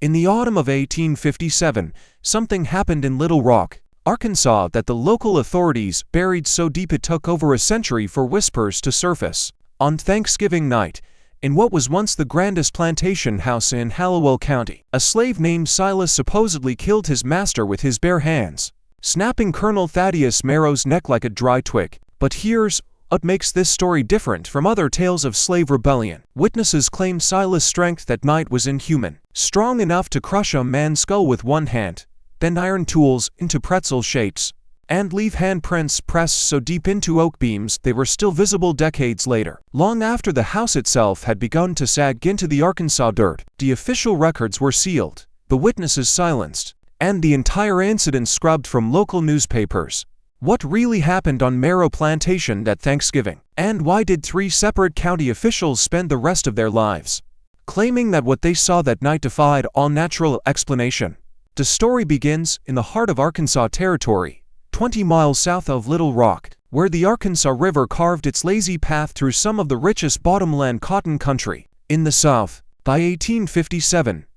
In the autumn of 1857, something happened in Little Rock, Arkansas that the local authorities buried so deep it took over a century for whispers to surface. On Thanksgiving night, in what was once the grandest plantation house in Hallowell County, a slave named Silas supposedly killed his master with his bare hands, snapping Colonel Thaddeus Merrow's neck like a dry twig. But here's what makes this story different from other tales of slave rebellion. Witnesses claim Silas' strength that night was inhuman, strong enough to crush a man's skull with one hand, bend iron tools into pretzel shapes, and leave handprints pressed so deep into oak beams they were still visible decades later. Long after the house itself had begun to sag into the Arkansas dirt, the official records were sealed, the witnesses silenced, and the entire incident scrubbed from local newspapers. What really happened on Merrow Plantation that Thanksgiving? And why did 3 separate county officials spend the rest of their lives claiming that what they saw that night defied all natural explanation? The story begins in the heart of Arkansas Territory, 20 miles south of Little Rock, where the Arkansas River carved its lazy path through some of the richest bottomland cotton country in the South. By 1857,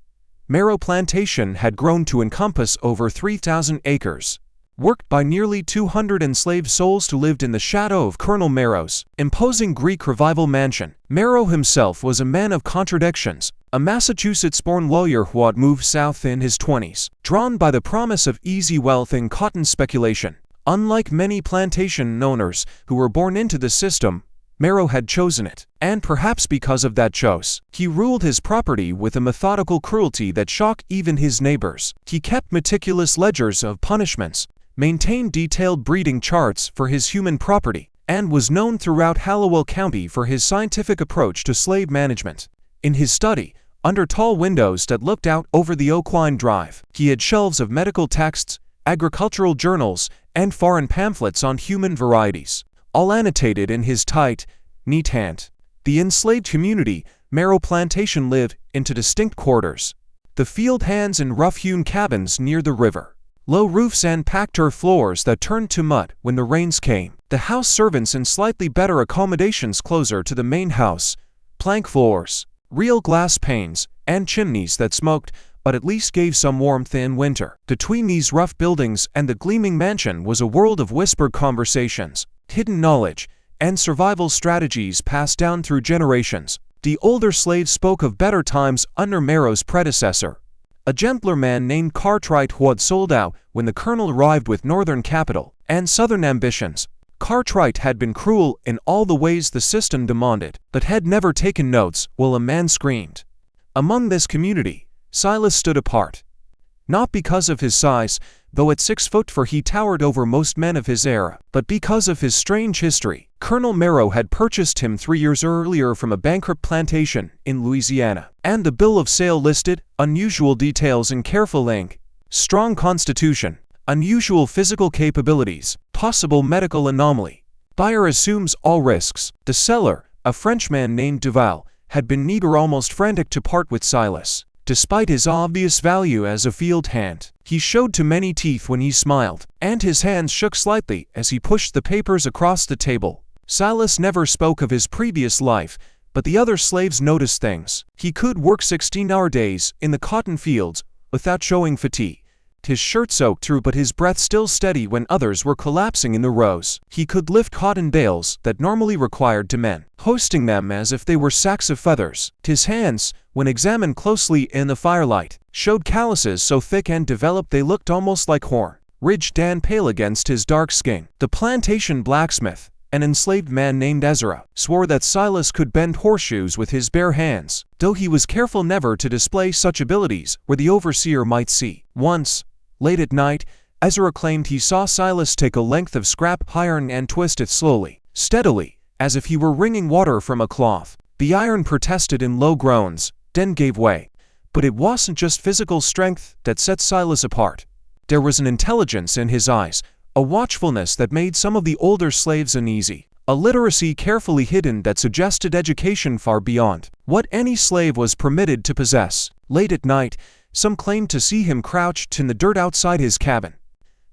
Merrow Plantation had grown to encompass over 3,000 acres, worked by nearly 200 enslaved souls who lived in the shadow of Colonel Merrow's imposing Greek Revival mansion. Merrow himself was a man of contradictions, a Massachusetts-born lawyer who had moved south in his 20s, drawn by the promise of easy wealth in cotton speculation. Unlike many plantation owners who were born into the system, Merrow had chosen it, and perhaps because of that choice, he ruled his property with a methodical cruelty that shocked even his neighbors. He kept meticulous ledgers of punishments, maintained detailed breeding charts for his human property, and was known throughout Hallowell County for his scientific approach to slave management. In his study, under tall windows that looked out over the Oakwine Drive, he had shelves of medical texts, agricultural journals, and foreign pamphlets on human varieties, all annotated in his tight, neat hand. The enslaved community, Merrow Plantation, lived into distinct quarters, the field hands in rough-hewn cabins near the river, low roofs and packed turf floors that turned to mud when the rains came, the house servants in slightly better accommodations closer to the main house, plank floors, real glass panes, and chimneys that smoked but at least gave some warmth in winter. Between these rough buildings and the gleaming mansion was a world of whispered conversations, hidden knowledge, and survival strategies passed down through generations. The older slaves spoke of better times under Merrow's predecessor, a gentler man named Cartwright, who had sold out when the colonel arrived with northern capital and southern ambitions. Cartwright had been cruel in all the ways the system demanded, but had never taken notes while a man screamed. Among this community, Silas stood apart. Not because of his size, though at 6'4" he towered over most men of his era, but because of his strange history. Colonel Merrow had purchased him 3 years earlier from a bankrupt plantation in Louisiana, and the bill of sale listed unusual details in careful ink: strong constitution, unusual physical capabilities, possible medical anomaly. Buyer assumes all risks. The seller, a Frenchman named Duval, had been eager, almost frantic to part with Silas. Despite his obvious value as a field hand, he showed too many teeth when he smiled, and his hands shook slightly as he pushed the papers across the table. Silas never spoke of his previous life, but the other slaves noticed things. He could work 16-hour days in the cotton fields without showing fatigue, his shirt soaked through but his breath still steady when others were collapsing in the rows. He could lift cotton bales that normally required 2 men, hoisting them as if they were sacks of feathers. His hands, when examined closely in the firelight, showed calluses so thick and developed they looked almost like horn, ridged and pale against his dark skin. The plantation blacksmith, an enslaved man named Ezra, swore that Silas could bend horseshoes with his bare hands, though he was careful never to display such abilities where the overseer might see. Once, late at night, Ezra claimed he saw Silas take a length of scrap iron and twist it slowly, steadily, as if he were wringing water from a cloth. The iron protested in low groans, then gave way. But it wasn't just physical strength that set Silas apart. There was an intelligence in his eyes, a watchfulness that made some of the older slaves uneasy, a literacy carefully hidden that suggested education far beyond what any slave was permitted to possess. Late at night, some claimed to see him crouched in the dirt outside his cabin,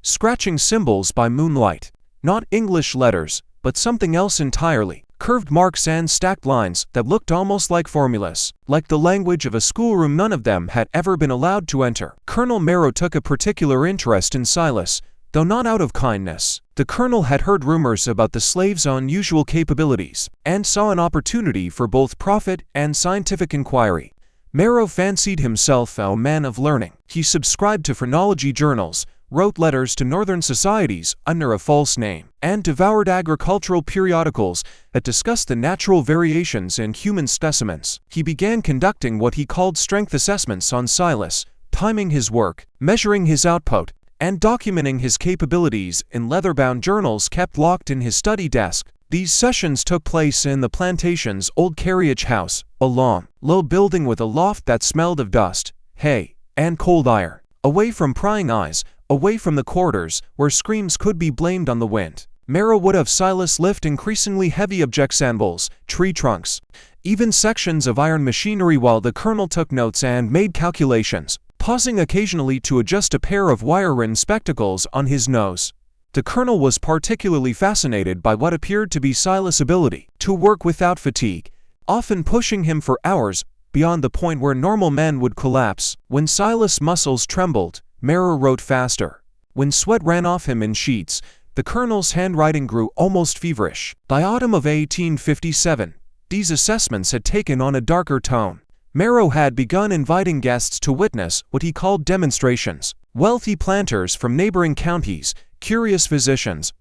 scratching symbols by moonlight. Not English letters, but something else entirely. curved marks and stacked lines that looked almost like formulas. Like the language of a schoolroom, none of them had ever been allowed to enter. Colonel Merrow took a particular interest in Silas, though not out of kindness. The colonel had heard rumors about the slave's unusual capabilities, and saw an opportunity for both profit and scientific inquiry. Merrow fancied himself a man of learning. He subscribed to phrenology journals, wrote letters to northern societies under a false name, and devoured agricultural periodicals that discussed the natural variations in human specimens. He began conducting what he called strength assessments on Silas, timing his work, measuring his output, and documenting his capabilities in leather-bound journals kept locked in his study desk. These sessions took place in the plantation's old carriage house, a long, low building with a loft that smelled of dust, hay, and cold iron. Away from prying eyes, away from the quarters where screams could be blamed on the wind, Merrow would have Silas lift increasingly heavy objects, anvils, tree trunks, even sections of iron machinery, while the colonel took notes and made calculations, pausing occasionally to adjust a pair of wire-rimmed spectacles on his nose. The colonel was particularly fascinated by what appeared to be Silas' ability to work without fatigue, often pushing him for hours beyond the point where normal men would collapse. When Silas' muscles trembled, Merrow wrote faster. When sweat ran off him in sheets, the colonel's handwriting grew almost feverish. By autumn of 1857, these assessments had taken on a darker tone. Merrow had begun inviting guests to witness what he called demonstrations. Wealthy planters from neighboring counties, curious physicians,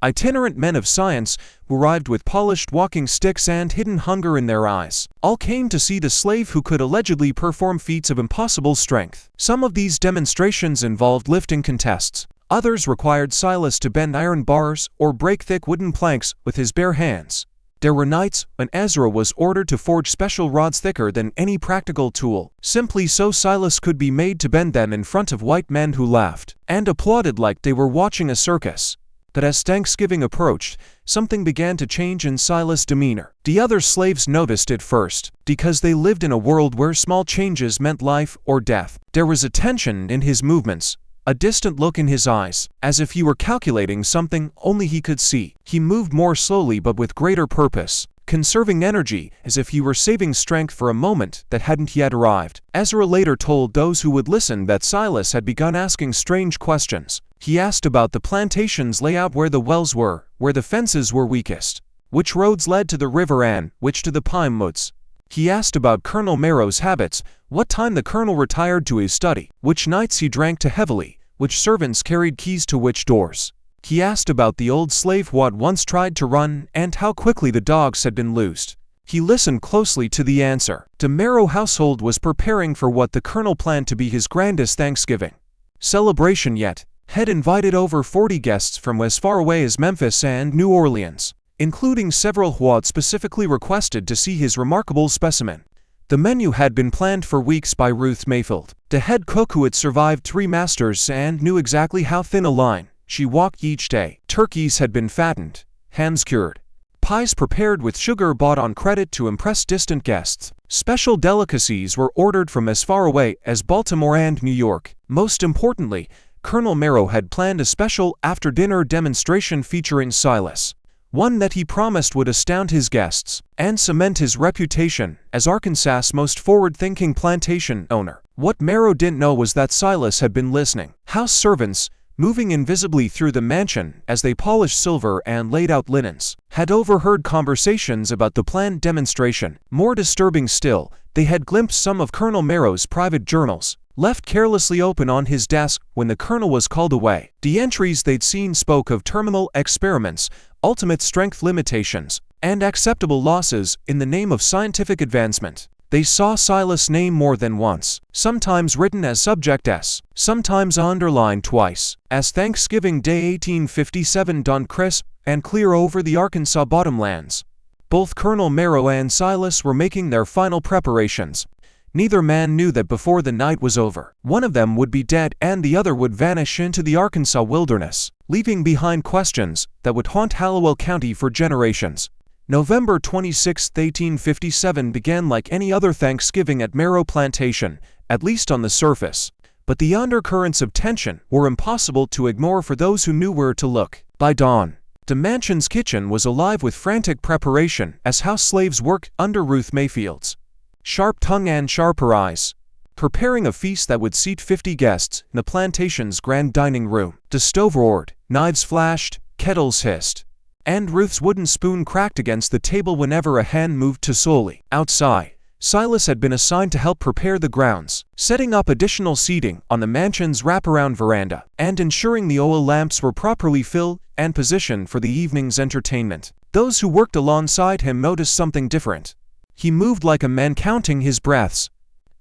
itinerant men of science who arrived with polished walking sticks and hidden hunger in their eyes, all came to see the slave who could allegedly perform feats of impossible strength. Some of these demonstrations involved lifting contests. Others required Silas to bend iron bars or break thick wooden planks with his bare hands. There were nights when Ezra was ordered to forge special rods thicker than any practical tool, simply so Silas could be made to bend them in front of white men who laughed and applauded like they were watching a circus. But as Thanksgiving approached, something began to change in Silas' demeanor. The other slaves noticed it first, because they lived in a world where small changes meant life or death. There was a tension in his movements, a distant look in his eyes, as if he were calculating something only he could see. He moved more slowly but with greater purpose, conserving energy as if he were saving strength for a moment that hadn't yet arrived. Ezra later told those who would listen that Silas had begun asking strange questions. He asked about the plantation's layout, where the wells were, where the fences were weakest, which roads led to the river and which to the pine woods. He asked about Colonel Merrow's habits, what time the colonel retired to his study, which nights he drank too heavily, which servants carried keys to which doors. He asked about the old slave who had once tried to run and how quickly the dogs had been loosed. He listened closely to the answer. The Merrow household was preparing for what the colonel planned to be his grandest Thanksgiving celebration yet. Had invited over 40 guests from as far away as Memphis and New Orleans, including several who had specifically requested to see his remarkable specimen. The menu had been planned for weeks by Ruth Mayfield, the head cook who had survived 3 masters and knew exactly how thin a line she walked each day. Turkeys had been fattened, hams cured, pies prepared with sugar bought on credit to impress distant guests. Special delicacies were ordered from as far away as Baltimore and New York. Most importantly, Colonel Merrow had planned a special after-dinner demonstration featuring Silas, one that he promised would astound his guests and cement his reputation as Arkansas's most forward-thinking plantation owner. What Merrow didn't know was that Silas had been listening. House servants, moving invisibly through the mansion as they polished silver and laid out linens, had overheard conversations about the planned demonstration. More disturbing still, they had glimpsed some of Colonel Merrow's private journals, left carelessly open on his desk when the colonel was called away. The entries they'd seen spoke of terminal experiments, ultimate strength limitations, and acceptable losses in the name of scientific advancement. They saw Silas' name more than once, sometimes written as Subject S, sometimes underlined twice, as Thanksgiving Day 1857 dawned crisp and clear over the Arkansas bottomlands. Both Colonel Merrow and Silas were making their final preparations. Neither man knew that before the night was over, one of them would be dead and the other would vanish into the Arkansas wilderness, leaving behind questions that would haunt Hallowell County for generations. November 26, 1857 began like any other Thanksgiving at Merrow Plantation, at least on the surface. But the undercurrents of tension were impossible to ignore for those who knew where to look. By dawn, The mansion's kitchen was alive with frantic preparation as house slaves worked under Ruth Mayfield's sharp tongue and sharper eyes, preparing a feast that would seat 50 guests in the plantation's grand dining room. The stove roared, knives flashed, kettles hissed, and Ruth's wooden spoon cracked against the table whenever a hand moved too slowly. Outside, Silas had been assigned to help prepare the grounds, setting up additional seating on the mansion's wraparound veranda, and ensuring the oil lamps were properly filled and positioned for the evening's entertainment. Those who worked alongside him noticed something different. He moved like a man counting his breaths,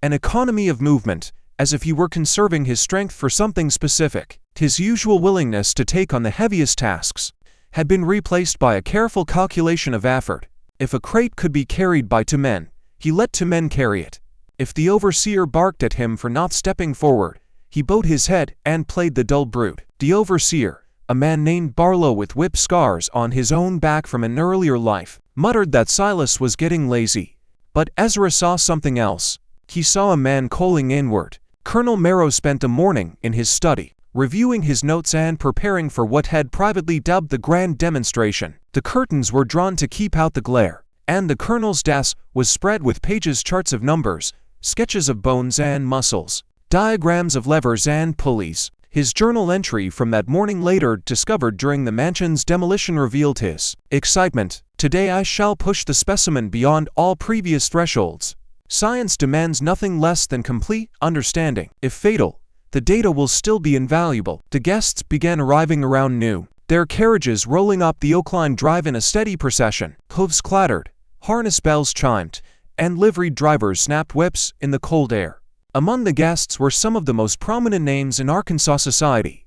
an economy of movement, as if he were conserving his strength for something specific. His usual willingness to take on the heaviest tasks had been replaced by a careful calculation of effort. If a crate could be carried by 2 men, he let 2 men carry it. If the overseer barked at him for not stepping forward, he bowed his head and played the dull brute. The overseer, a man named Barlow with whip scars on his own back from an earlier life, muttered that Silas was getting lazy. But Ezra saw something else. He saw a man coaling inward. Colonel Merrow spent the morning in his study, reviewing his notes and preparing for what had privately dubbed the grand demonstration. The curtains were drawn to keep out the glare, and the colonel's desk was spread with pages, charts of numbers, sketches of bones and muscles, diagrams of levers and pulleys. His journal entry from that morning, later discovered during the mansion's demolition, revealed his excitement. "Today I shall push the specimen beyond all previous thresholds. Science demands nothing less than complete understanding. If fatal, the data will still be invaluable." The guests began arriving around noon, their carriages rolling up the Oakline Drive in a steady procession. Hooves clattered, harness bells chimed, and liveried drivers snapped whips in the cold air. Among the guests were some of the most prominent names in Arkansas society.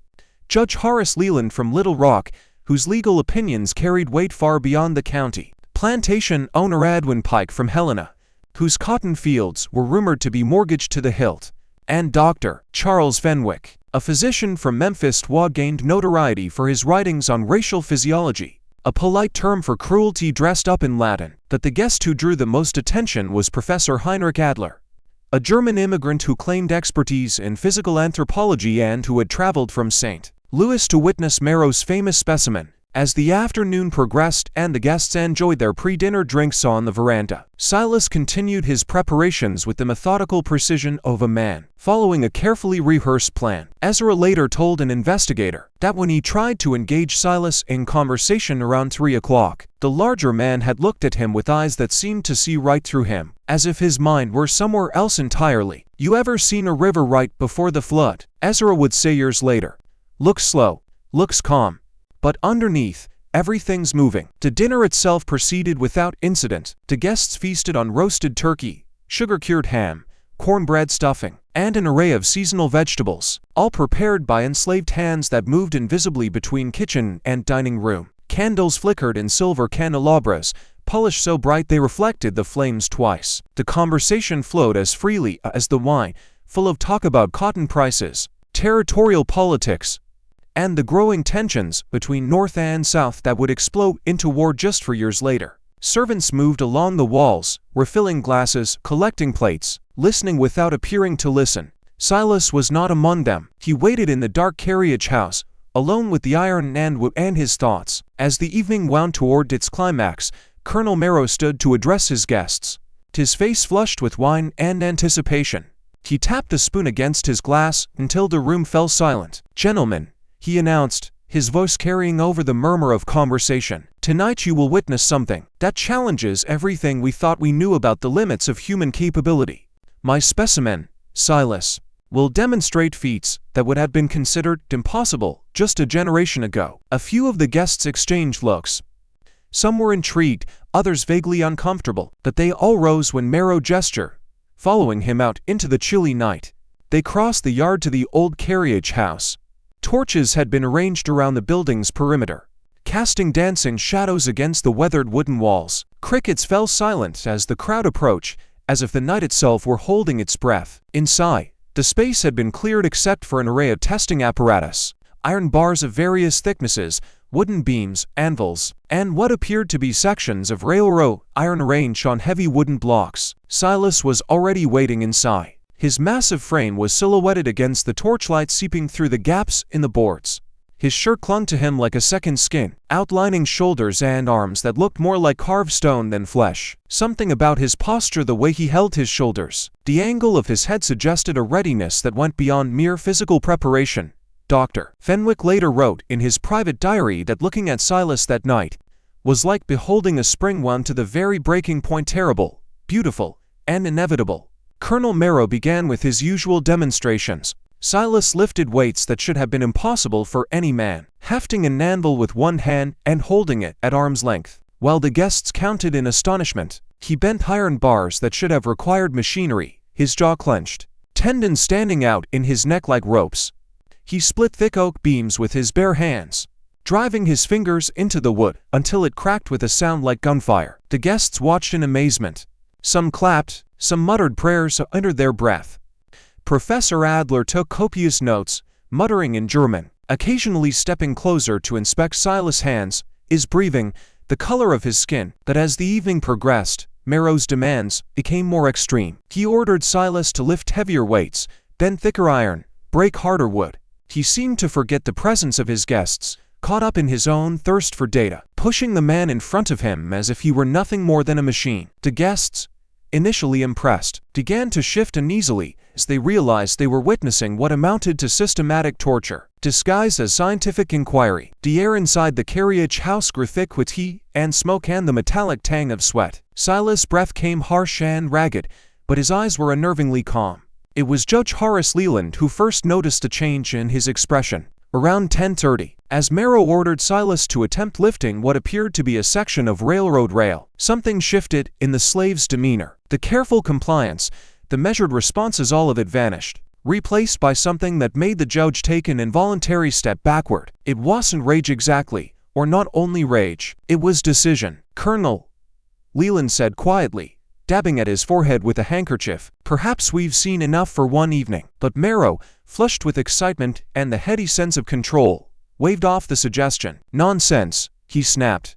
Judge Horace Leland from Little Rock, whose legal opinions carried weight far beyond the county. Plantation owner Edwin Pike from Helena, whose cotton fields were rumored to be mortgaged to the hilt. And Dr. Charles Fenwick, a physician from Memphis, who gained notoriety for his writings on racial physiology, a polite term for cruelty dressed up in Latin. But the guest who drew the most attention was Professor Heinrich Adler, a German immigrant who claimed expertise in physical anthropology and who had traveled from St. Louis to witness Merrow's famous specimen. As the afternoon progressed and the guests enjoyed their pre-dinner drinks on the veranda, Silas continued his preparations with the methodical precision of a man, following a carefully rehearsed plan. Ezra later told an investigator that when he tried to engage Silas in conversation around 3 o'clock, the larger man had looked at him with eyes that seemed to see right through him, as if his mind were somewhere else entirely. "You ever seen a river right before the flood?" Ezra would say years later. "Looks slow, looks calm, but underneath, everything's moving." The dinner itself proceeded without incident. The guests feasted on roasted turkey, sugar-cured ham, cornbread stuffing, and an array of seasonal vegetables, all prepared by enslaved hands that moved invisibly between kitchen and dining room. Candles flickered in silver candelabras, polished so bright they reflected the flames twice. The conversation flowed as freely as the wine, full of talk about cotton prices, territorial politics, and the growing tensions between North and South that would explode into war just 4 years later. Servants moved along the walls, refilling glasses, collecting plates, listening without appearing to listen. Silas was not among them. He waited in the dark carriage house, alone with the iron and wood and his thoughts. As the evening wound toward its climax, Colonel Merrow stood to address his guests, his face flushed with wine and anticipation. He tapped the spoon against his glass until the room fell silent. "Gentlemen," he announced, his voice carrying over the murmur of conversation, "tonight you will witness something that challenges everything we thought we knew about the limits of human capability. My specimen, Silas, will demonstrate feats that would have been considered impossible just a generation ago." A few of the guests exchanged looks. Some were intrigued, others vaguely uncomfortable, but they all rose when Merrow gestured, following him out into the chilly night. They crossed the yard to the old carriage house. Torches had been arranged around the building's perimeter, casting dancing shadows against the weathered wooden walls. Crickets fell silent as the crowd approached, as if the night itself were holding its breath. Inside, the space had been cleared except for an array of testing apparatus, iron bars of various thicknesses, wooden beams, anvils, and what appeared to be sections of railroad iron arranged on heavy wooden blocks. Silas was already waiting inside. His massive frame was silhouetted against the torchlight seeping through the gaps in the boards. His shirt clung to him like a second skin, outlining shoulders and arms that looked more like carved stone than flesh. Something about his posture, the way he held his shoulders, the angle of his head suggested a readiness that went beyond mere physical preparation. Dr. Fenwick later wrote in his private diary that looking at Silas that night was like beholding a spring wound to the very breaking point, terrible, beautiful, and inevitable. Colonel Marrow began with his usual demonstrations. Silas lifted weights that should have been impossible for any man, hefting an anvil with one hand and holding it at arm's length. While the guests counted in astonishment, he bent iron bars that should have required machinery, his jaw clenched, tendons standing out in his neck like ropes. He split thick oak beams with his bare hands, driving his fingers into the wood until it cracked with a sound like gunfire. The guests watched in amazement. Some clapped, some muttered prayers under their breath. Professor Adler took copious notes, muttering in German, occasionally stepping closer to inspect Silas' hands, his breathing, the color of his skin. But as the evening progressed, Marrow's demands became more extreme. He ordered Silas to lift heavier weights, bend thicker iron, break harder wood. He seemed to forget the presence of his guests, caught up in his own thirst for data, pushing the man in front of him as if he were nothing more than a machine. The guests, initially impressed, began to shift uneasily as they realized they were witnessing what amounted to systematic torture, disguised as scientific inquiry. The air inside the carriage house grew thick with heat and smoke and the metallic tang of sweat. Silas' breath came harsh and ragged, but his eyes were unnervingly calm. It was Judge Horace Leland who first noticed a change in his expression. Around 10:30, as Marrow ordered Silas to attempt lifting what appeared to be a section of railroad rail, something shifted in the slave's demeanor. The careful compliance, the measured responses, all of it vanished, replaced by something that made the judge take an involuntary step backward. It wasn't rage exactly, or not only rage, it was decision. "Colonel," Leland said quietly, dabbing at his forehead with a handkerchief, "perhaps we've seen enough for one evening." But Marrow, flushed with excitement and the heady sense of control, waved off the suggestion. "Nonsense," he snapped.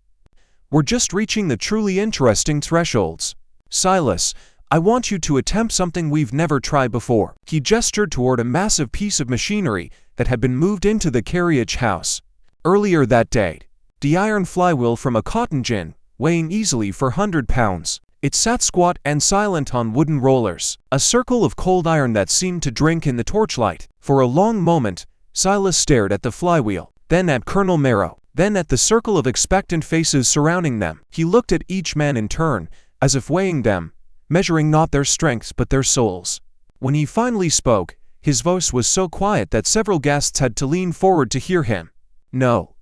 "We're just reaching the truly interesting thresholds. Silas, I want you to attempt something we've never tried before." He gestured toward a massive piece of machinery that had been moved into the carriage house. Earlier that day, the iron flywheel from a cotton gin, weighing easily 400 pounds. It sat squat and silent on wooden rollers, a circle of cold iron that seemed to drink in the torchlight. For a long moment, Silas stared at the flywheel, then at Colonel Marrow, then at the circle of expectant faces surrounding them. He looked at each man in turn, as if weighing them, measuring not their strengths but their souls. When he finally spoke, his voice was so quiet that several guests had to lean forward to hear him. "No,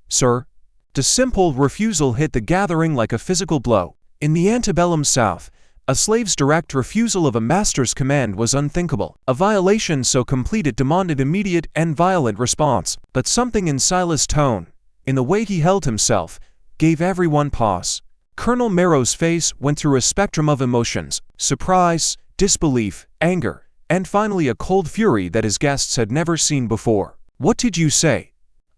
sir." The simple refusal hit the gathering like a physical blow. In the antebellum South, a slave's direct refusal of a master's command was unthinkable. A violation so complete it demanded immediate and violent response. But something in Silas' tone, in the way he held himself, gave everyone pause. Colonel Marrow's face went through a spectrum of emotions: surprise, disbelief, anger, and finally a cold fury that his guests had never seen before. "What did you say?"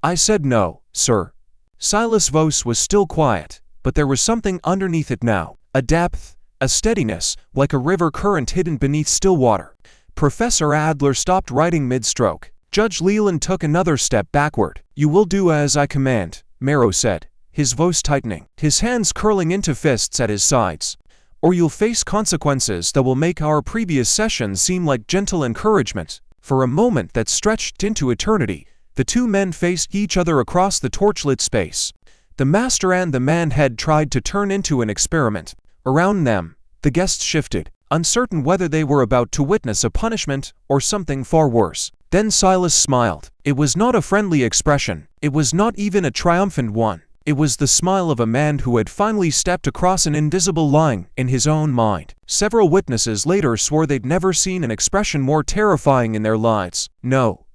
"I said no, sir." Silas' voice was still quiet, but there was something underneath it now, a depth, a steadiness, like a river current hidden beneath still water. Professor Adler stopped writing mid-stroke. Judge Leland took another step backward. "You will do as I command," Marrow said, his voice tightening, his hands curling into fists at his sides. "Or you'll face consequences that will make our previous sessions seem like gentle encouragement." For a moment that stretched into eternity, the two men faced each other across the torchlit space. The master and the man had tried to turn into an experiment. Around them, the guests shifted, uncertain whether they were about to witness a punishment or something far worse. Then Silas smiled. It was not a friendly expression. It was not even a triumphant one. It was the smile of a man who had finally stepped across an invisible line in his own mind. Several witnesses later swore they'd never seen an expression more terrifying in their lives. "No,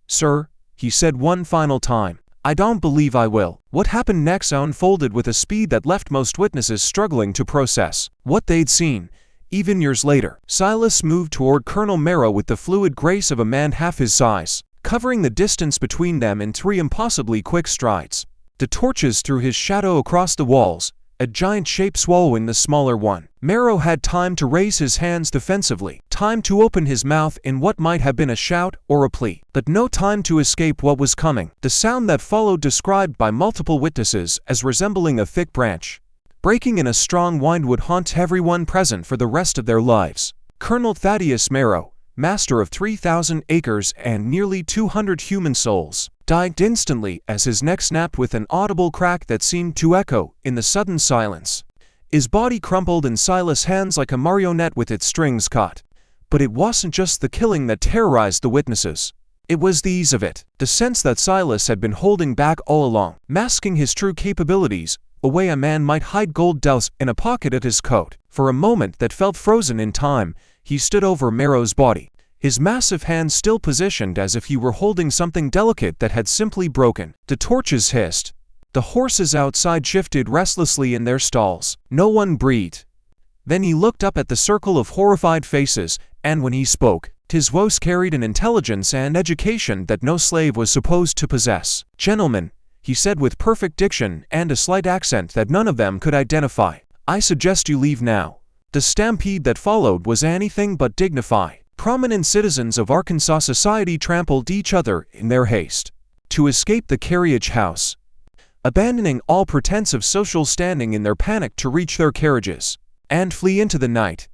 sir," he said one final time. "I don't believe I will." What happened next unfolded with a speed that left most witnesses struggling to process what they'd seen. Even years later, Silas moved toward Colonel Marrow with the fluid grace of a man half his size, covering the distance between them in 3 impossibly quick strides. The torches threw his shadow across the walls, a giant shape swallowing the smaller one. Marrow had time to raise his hands defensively, time to open his mouth in what might have been a shout or a plea, but no time to escape what was coming. The sound that followed, described by multiple witnesses as resembling a thick branch breaking in a strong wind, would haunt everyone present for the rest of their lives. Colonel Thaddeus Marrow, master of 3,000 acres and nearly 200 human souls, died instantly as his neck snapped with an audible crack that seemed to echo in the sudden silence. His body crumpled in Silas' hands like a marionette with its strings caught. But it wasn't just the killing that terrorized the witnesses. It was the ease of it, the sense that Silas had been holding back all along, masking his true capabilities, a way a man might hide gold dust in a pocket of his coat. For a moment that felt frozen in time, he stood over Marrow's body, his massive hands still positioned as if he were holding something delicate that had simply broken. The torches hissed. The horses outside shifted restlessly in their stalls. No one breathed. Then he looked up at the circle of horrified faces, and when he spoke, his voice carried an intelligence and education that no slave was supposed to possess. "Gentlemen," he said with perfect diction and a slight accent that none of them could identify, "I suggest you leave now." The stampede that followed was anything but dignified. Prominent citizens of Arkansas society trampled each other in their haste to escape the carriage house, abandoning all pretense of social standing in their panic to reach their carriages and flee into the night.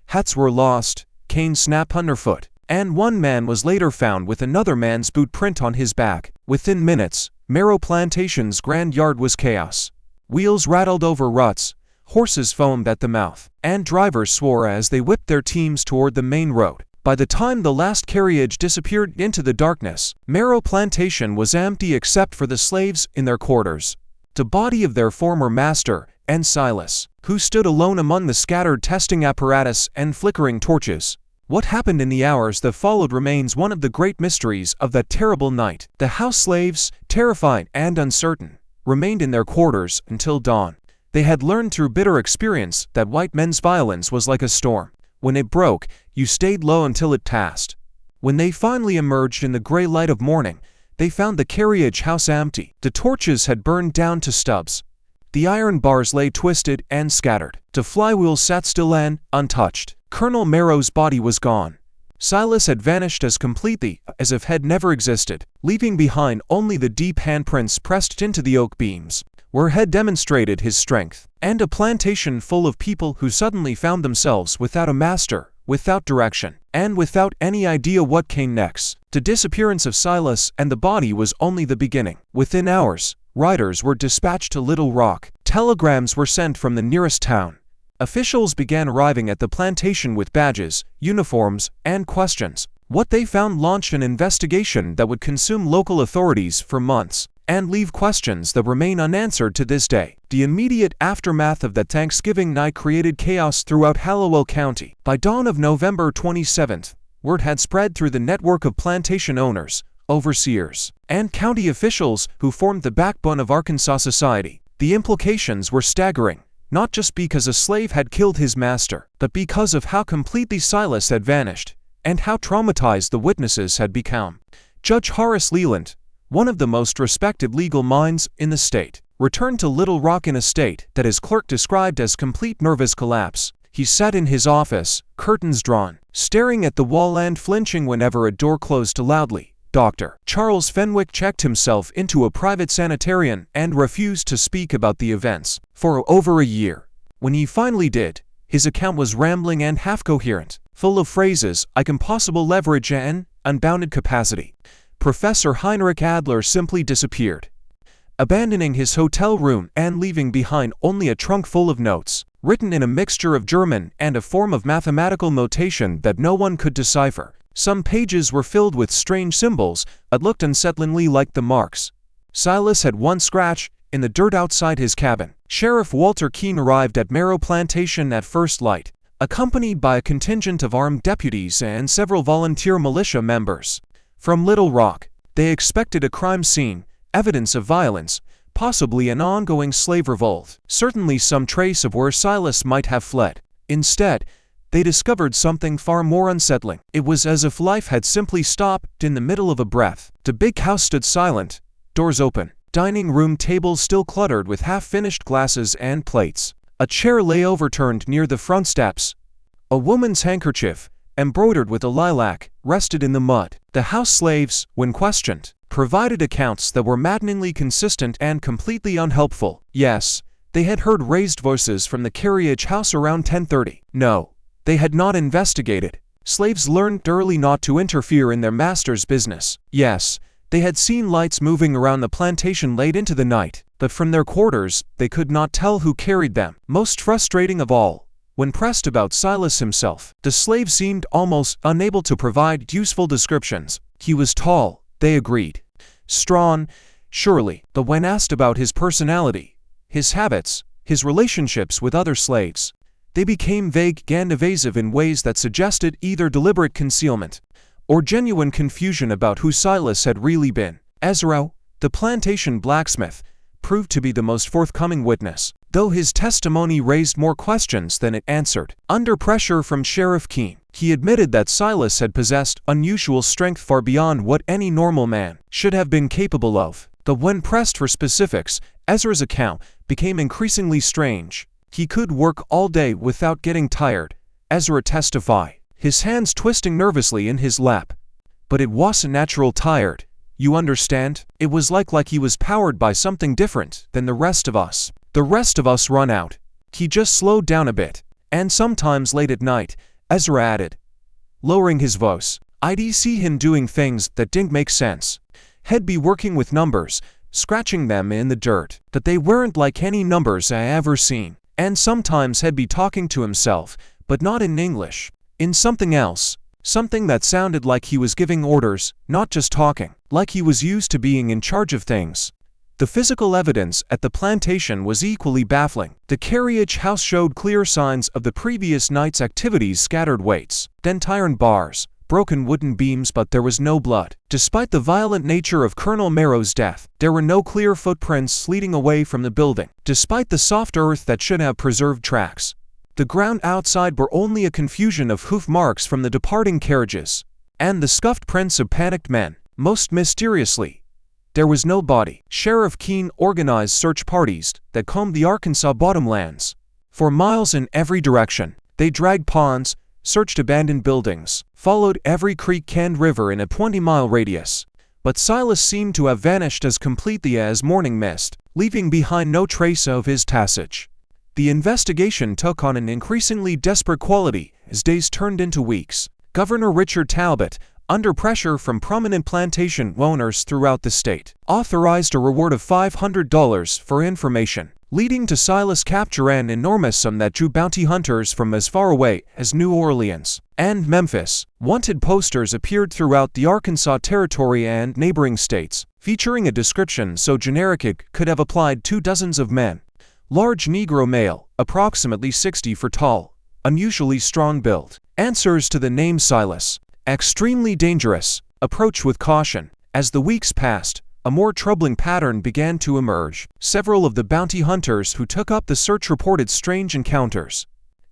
Hats were lost, canes snapped underfoot, and one man was later found with another man's boot print on his back. Within minutes, Marrow Plantation's grand yard was chaos. Wheels rattled over ruts, horses foamed at the mouth, and drivers swore as they whipped their teams toward the main road. By the time the last carriage disappeared into the darkness, Marrow Plantation was empty except for the slaves in their quarters, the body of their former master, and Silas, who stood alone among the scattered testing apparatus and flickering torches. What happened in the hours that followed remains one of the great mysteries of that terrible night. The house slaves, terrified and uncertain, remained in their quarters until dawn. They had learned through bitter experience that white men's violence was like a storm. When it broke, you stayed low until it passed. When they finally emerged in the gray light of morning, they found the carriage house empty. The torches had burned down to stubs. The iron bars lay twisted and scattered. The flywheel sat still and untouched. Colonel Marrow's body was gone. Silas had vanished as completely as if had never existed, leaving behind only the deep handprints pressed into the oak beams, where had demonstrated his strength, and a plantation full of people who suddenly found themselves without a master, without direction, and without any idea what came next. The disappearance of Silas and the body was only the beginning. Within hours, riders were dispatched to Little Rock. Telegrams were sent from the nearest town. Officials began arriving at the plantation with badges, uniforms, and questions. What they found launched an investigation that would consume local authorities for months and leave questions that remain unanswered to this day. The immediate aftermath of that Thanksgiving night created chaos throughout Hallowell County. By dawn of November 27th, word had spread through the network of plantation owners, overseers, and county officials who formed the backbone of Arkansas society. The implications were staggering, not just because a slave had killed his master, but because of how completely Silas had vanished, and how traumatized the witnesses had become. Judge Horace Leland, one of the most respected legal minds in the state, returned to Little Rock in a state that his clerk described as complete nervous collapse. He sat in his office, curtains drawn, staring at the wall and flinching whenever a door closed loudly. Dr. Charles Fenwick checked himself into a private sanitarium and refused to speak about the events for over a year. When he finally did, his account was rambling and half-coherent, full of phrases like impossible leverage and unbounded capacity. Professor Heinrich Adler simply disappeared, abandoning his hotel room and leaving behind only a trunk full of notes, written in a mixture of German and a form of mathematical notation that no one could decipher. Some pages were filled with strange symbols that looked unsettlingly like the marks Silas had once scratched in the dirt outside his cabin. Sheriff Walter Keene arrived at Marrow Plantation at first light, accompanied by a contingent of armed deputies and several volunteer militia members. From Little Rock, they expected a crime scene, evidence of violence, possibly an ongoing slave revolt, certainly some trace of where Silas might have fled. Instead, they discovered something far more unsettling. It was as if life had simply stopped in the middle of a breath. The big house stood silent, doors open, dining room table still cluttered with half-finished glasses and plates. A chair lay overturned near the front steps. A woman's handkerchief, embroidered with a lilac, rested in the mud. The house slaves, when questioned, provided accounts that were maddeningly consistent and completely unhelpful. Yes, they had heard raised voices from the carriage house around 10:30. No, they had not investigated. Slaves learned early not to interfere in their master's business. Yes, they had seen lights moving around the plantation late into the night, but from their quarters, they could not tell who carried them. Most frustrating of all, when pressed about Silas himself, the slaves seemed almost unable to provide useful descriptions. He was tall, they agreed. Strong, surely, but when asked about his personality, his habits, his relationships with other slaves, they became vague and evasive in ways that suggested either deliberate concealment or genuine confusion about who Silas had really been. Ezra, the plantation blacksmith, proved to be the most forthcoming witness, though his testimony raised more questions than it answered. Under pressure from Sheriff Keene, he admitted that Silas had possessed unusual strength far beyond what any normal man should have been capable of. But when pressed for specifics, Ezra's account became increasingly strange. He could work all day without getting tired, Ezra testified, his hands twisting nervously in his lap. But it wasn't natural tired, you understand? It was like he was powered by something different than the rest of us. The rest of us run out. He just slowed down a bit, and sometimes late at night, Ezra added, lowering his voice, I'd see him doing things that didn't make sense. He'd be working with numbers, scratching them in the dirt, but they weren't like any numbers I ever seen. And sometimes he'd be talking to himself, but not in English, in something else, something that sounded like he was giving orders, not just talking, like he was used to being in charge of things. The physical evidence at the plantation was equally baffling. The carriage house showed clear signs of the previous night's activities: scattered weights, bent iron bars, broken wooden beams, but there was no blood. Despite the violent nature of Colonel Merrow's death, there were no clear footprints leading away from the building. Despite the soft earth that should have preserved tracks, the ground outside bore only a confusion of hoof marks from the departing carriages, and the scuffed prints of panicked men. Most mysteriously, there was no body. Sheriff Keene organized search parties that combed the Arkansas bottomlands. For miles in every direction, they dragged ponds, searched abandoned buildings, followed every creek and river in a 20-mile radius. But Silas seemed to have vanished as completely as morning mist, leaving behind no trace of his passage. The investigation took on an increasingly desperate quality as days turned into weeks. Governor Richard Talbot, under pressure from prominent plantation owners throughout the state, authorized a reward of $500 for information, leading to Silas' capture, an enormous sum that drew bounty hunters from as far away as New Orleans and Memphis. Wanted posters appeared throughout the Arkansas Territory and neighboring states, featuring a description so generic it could have applied to dozens of men. Large Negro male, approximately 60 feet tall, unusually strong build. Answers to the name Silas. Extremely dangerous. Approach with caution. As the weeks passed, a more troubling pattern began to emerge. Several of the bounty hunters who took up the search reported strange encounters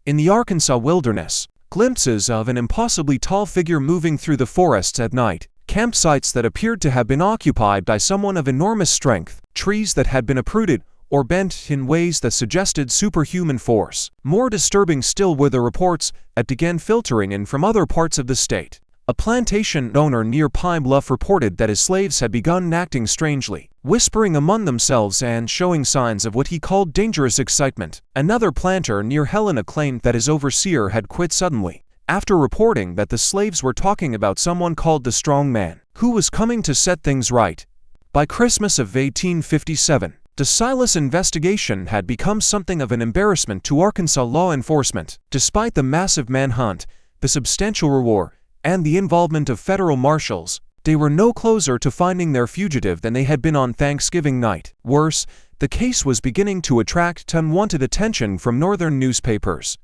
in the Arkansas wilderness, glimpses of an impossibly tall figure moving through the forests at night, campsites that appeared to have been occupied by someone of enormous strength, trees that had been uprooted or bent in ways that suggested superhuman force. More disturbing still were the reports that began filtering in from other parts of the state. A plantation owner near Pine Bluff reported that his slaves had begun acting strangely, whispering among themselves and showing signs of what he called dangerous excitement. Another planter near Helena claimed that his overseer had quit suddenly, after reporting that the slaves were talking about someone called the Strong Man, who was coming to set things right. By Christmas of 1857, the Silas investigation had become something of an embarrassment to Arkansas law enforcement. Despite the massive manhunt, the substantial reward, and the involvement of federal marshals, they were no closer to finding their fugitive than they had been on Thanksgiving night. Worse, the case was beginning to attract unwanted attention from northern newspapers,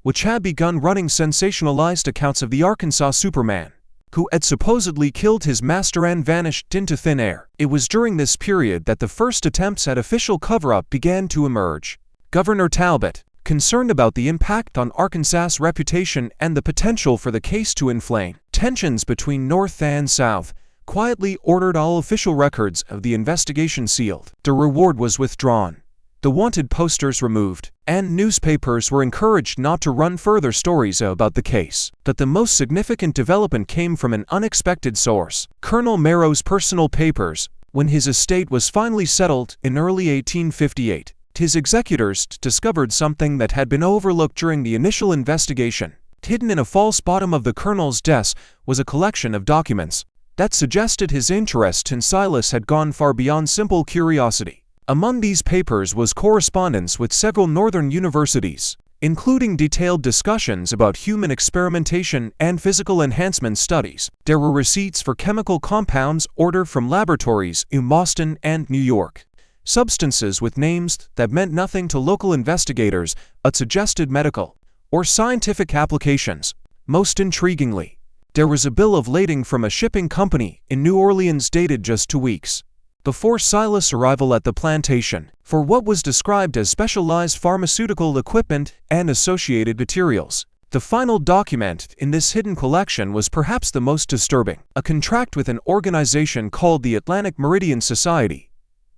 which had begun running sensationalized accounts of the Arkansas Superman, who had supposedly killed his master and vanished into thin air. It was during this period that the first attempts at official cover-up began to emerge. Governor Talbot, concerned about the impact on Arkansas's reputation and the potential for the case to inflame tensions between North and South, quietly ordered all official records of the investigation sealed. The reward was withdrawn, the wanted posters removed, and newspapers were encouraged not to run further stories about the case. But the most significant development came from an unexpected source: Colonel Merrow's personal papers. When his estate was finally settled in early 1858, his executors discovered something that had been overlooked during the initial investigation. Hidden in a false bottom of the colonel's desk was a collection of documents that suggested his interest in Silas had gone far beyond simple curiosity. Among these papers was correspondence with several northern universities, including detailed discussions about human experimentation and physical enhancement studies. There were receipts for chemical compounds ordered from laboratories in Boston and New York, substances with names that meant nothing to local investigators but suggested medical or scientific applications. Most intriguingly, there was a bill of lading from a shipping company in New Orleans dated just 2 weeks before Silas' arrival at the plantation, for what was described as specialized pharmaceutical equipment and associated materials. The final document in this hidden collection was perhaps the most disturbing: a contract with an organization called the Atlantic Meridian Society,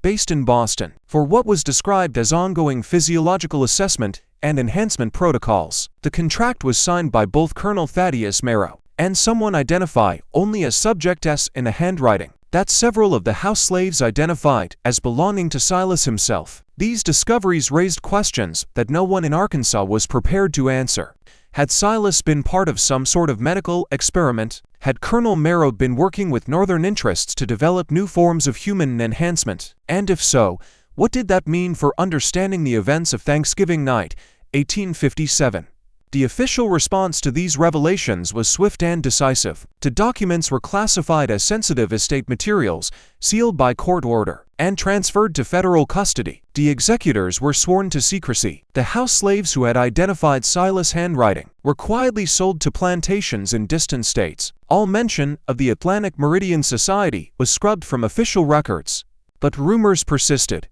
based in Boston, for what was described as ongoing physiological assessment and enhancement protocols. The contract was signed by both Colonel Thaddeus Merrow and someone identified only as Subject S in a handwriting that several of the house slaves identified as belonging to Silas himself. These discoveries raised questions that no one in Arkansas was prepared to answer. Had Silas been part of some sort of medical experiment? Had Colonel Merrow been working with northern interests to develop new forms of human enhancement? And if so, what did that mean for understanding the events of Thanksgiving night, 1857? The official response to these revelations was swift and decisive. The documents were classified as sensitive estate materials, sealed by court order, and transferred to federal custody. The executors were sworn to secrecy. The house slaves who had identified Silas' handwriting were quietly sold to plantations in distant states. All mention of the Atlantic Meridian Society was scrubbed from official records. But rumors persisted,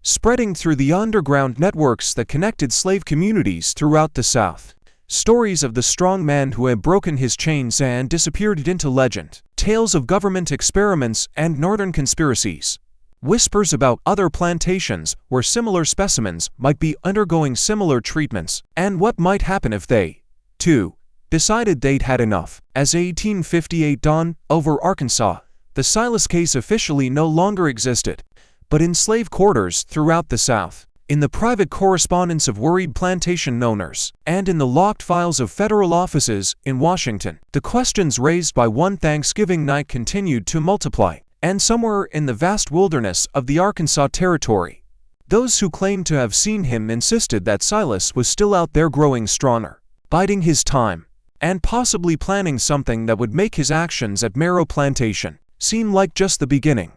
spreading through the underground networks that connected slave communities throughout the South. Stories of the strong man who had broken his chains and disappeared into legend. Tales of government experiments and northern conspiracies. Whispers about other plantations where similar specimens might be undergoing similar treatments, and what might happen if they, too, decided they'd had enough. As 1858 dawned over Arkansas, the Silas case officially no longer existed. But in slave quarters throughout the South, in the private correspondence of worried plantation owners, and in the locked files of federal offices in Washington, the questions raised by one Thanksgiving night continued to multiply. And somewhere in the vast wilderness of the Arkansas Territory, those who claimed to have seen him insisted that Silas was still out there growing stronger, biding his time, and possibly planning something that would make his actions at Merrow Plantation seem like just the beginning.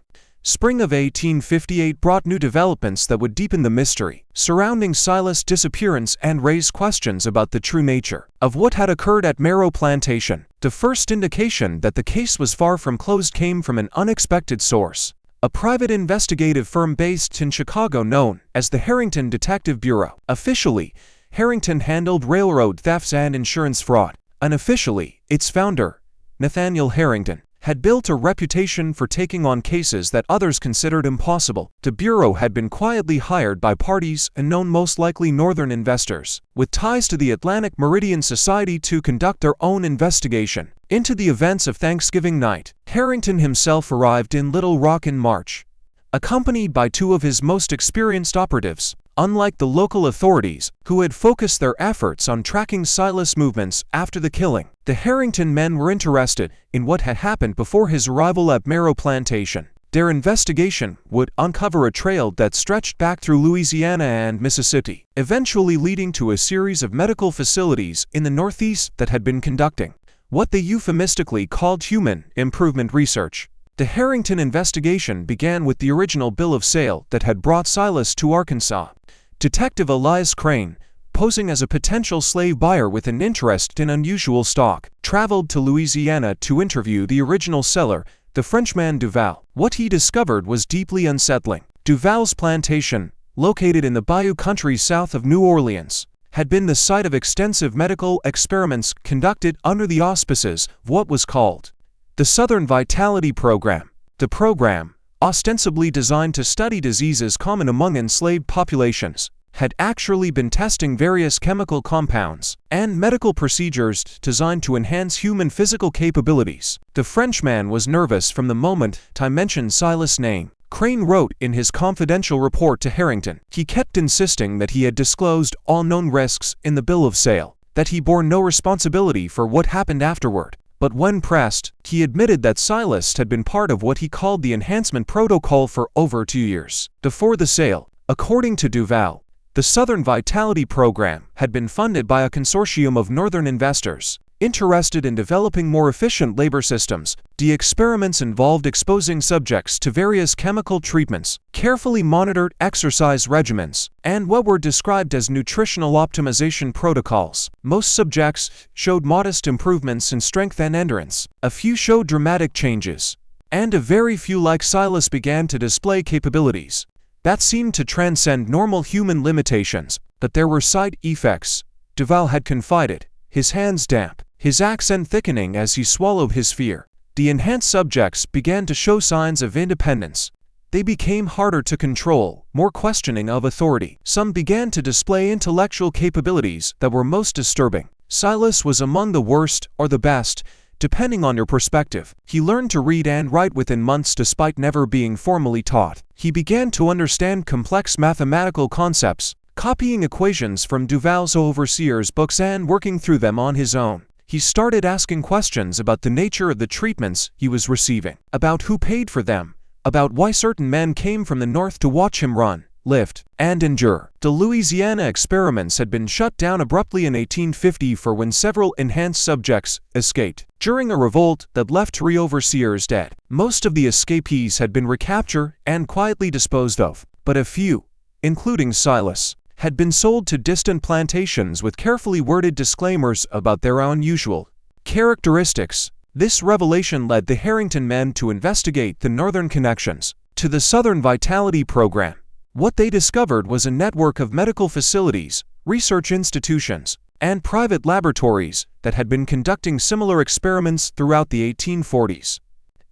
Spring of 1858 brought new developments that would deepen the mystery surrounding Silas' disappearance and raise questions about the true nature of what had occurred at Merrow Plantation. The first indication that the case was far from closed came from an unexpected source: a private investigative firm based in Chicago known as the Harrington Detective Bureau. Officially, Harrington handled railroad thefts and insurance fraud. Unofficially, its founder, Nathaniel Harrington, had built a reputation for taking on cases that others considered impossible. The Bureau had been quietly hired by parties and known most likely northern investors, with ties to the Atlantic Meridian Society, to conduct their own investigation into the events of Thanksgiving night. Harrington himself arrived in Little Rock in March, accompanied by 2 of his most experienced operatives. Unlike the local authorities, who had focused their efforts on tracking Silas' movements after the killing, the Harrington men were interested in what had happened before his arrival at Merrow Plantation. Their investigation would uncover a trail that stretched back through Louisiana and Mississippi, eventually leading to a series of medical facilities in the Northeast that had been conducting what they euphemistically called human improvement research. The Harrington investigation began with the original bill of sale that had brought Silas to Arkansas. Detective Elias Crane, posing as a potential slave buyer with an interest in unusual stock, traveled to Louisiana to interview the original seller, the Frenchman Duval. What he discovered was deeply unsettling. Duval's plantation, located in the Bayou country south of New Orleans, had been the site of extensive medical experiments conducted under the auspices of what was called The Southern Vitality Program. The program, ostensibly designed to study diseases common among enslaved populations, had actually been testing various chemical compounds and medical procedures designed to enhance human physical capabilities. The Frenchman was nervous from the moment I mentioned Silas' name. Crane wrote in his confidential report to Harrington. He kept insisting that he had disclosed all known risks in the bill of sale, that he bore no responsibility for what happened afterward. But when pressed, he admitted that Silas had been part of what he called the enhancement protocol for over 2 years before the sale. According to Duval, the Southern Vitality Program had been funded by a consortium of Northern investors interested in developing more efficient labor systems. The experiments involved exposing subjects to various chemical treatments, carefully monitored exercise regimens, and what were described as nutritional optimization protocols. Most subjects showed modest improvements in strength and endurance. A few showed dramatic changes, and a very few, like Silas, began to display capabilities that seemed to transcend normal human limitations. But there were side effects, Duval had confided, his hands damp, his accent thickening as he swallowed his fear. The enhanced subjects began to show signs of independence. They became harder to control, more questioning of authority. Some began to display intellectual capabilities that were most disturbing. Silas was among the worst or the best, depending on your perspective. He learned to read and write within months despite never being formally taught. He began to understand complex mathematical concepts, copying equations from Duval's overseer's books and working through them on his own. He started asking questions about the nature of the treatments he was receiving, about who paid for them, about why certain men came from the north to watch him run, lift, and endure. The Louisiana experiments had been shut down abruptly in 1850 when several enhanced subjects escaped during a revolt that left 3 overseers dead. Most of the escapees had been recaptured and quietly disposed of, but a few, including Silas, had been sold to distant plantations with carefully worded disclaimers about their unusual characteristics. This revelation led the Harrington men to investigate the northern connections to the Southern Vitality Program. What they discovered was a network of medical facilities, research institutions, and private laboratories that had been conducting similar experiments throughout the 1840s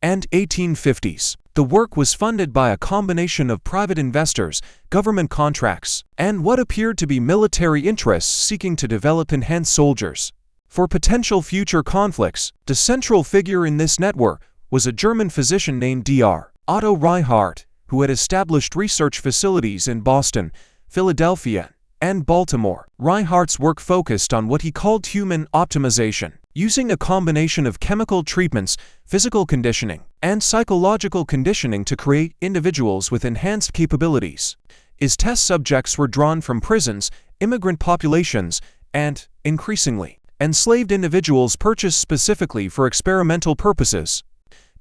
and 1850s. The work was funded by a combination of private investors, government contracts, and what appeared to be military interests seeking to develop enhanced soldiers for potential future conflicts. The central figure in this network was a German physician named Dr. Otto Reinhardt, who had established research facilities in Boston, Philadelphia, and Baltimore. Reinhardt's work focused on what he called human optimization, using a combination of chemical treatments, physical conditioning, and psychological conditioning to create individuals with enhanced capabilities. His test subjects were drawn from prisons, immigrant populations, and, increasingly, enslaved individuals purchased specifically for experimental purposes.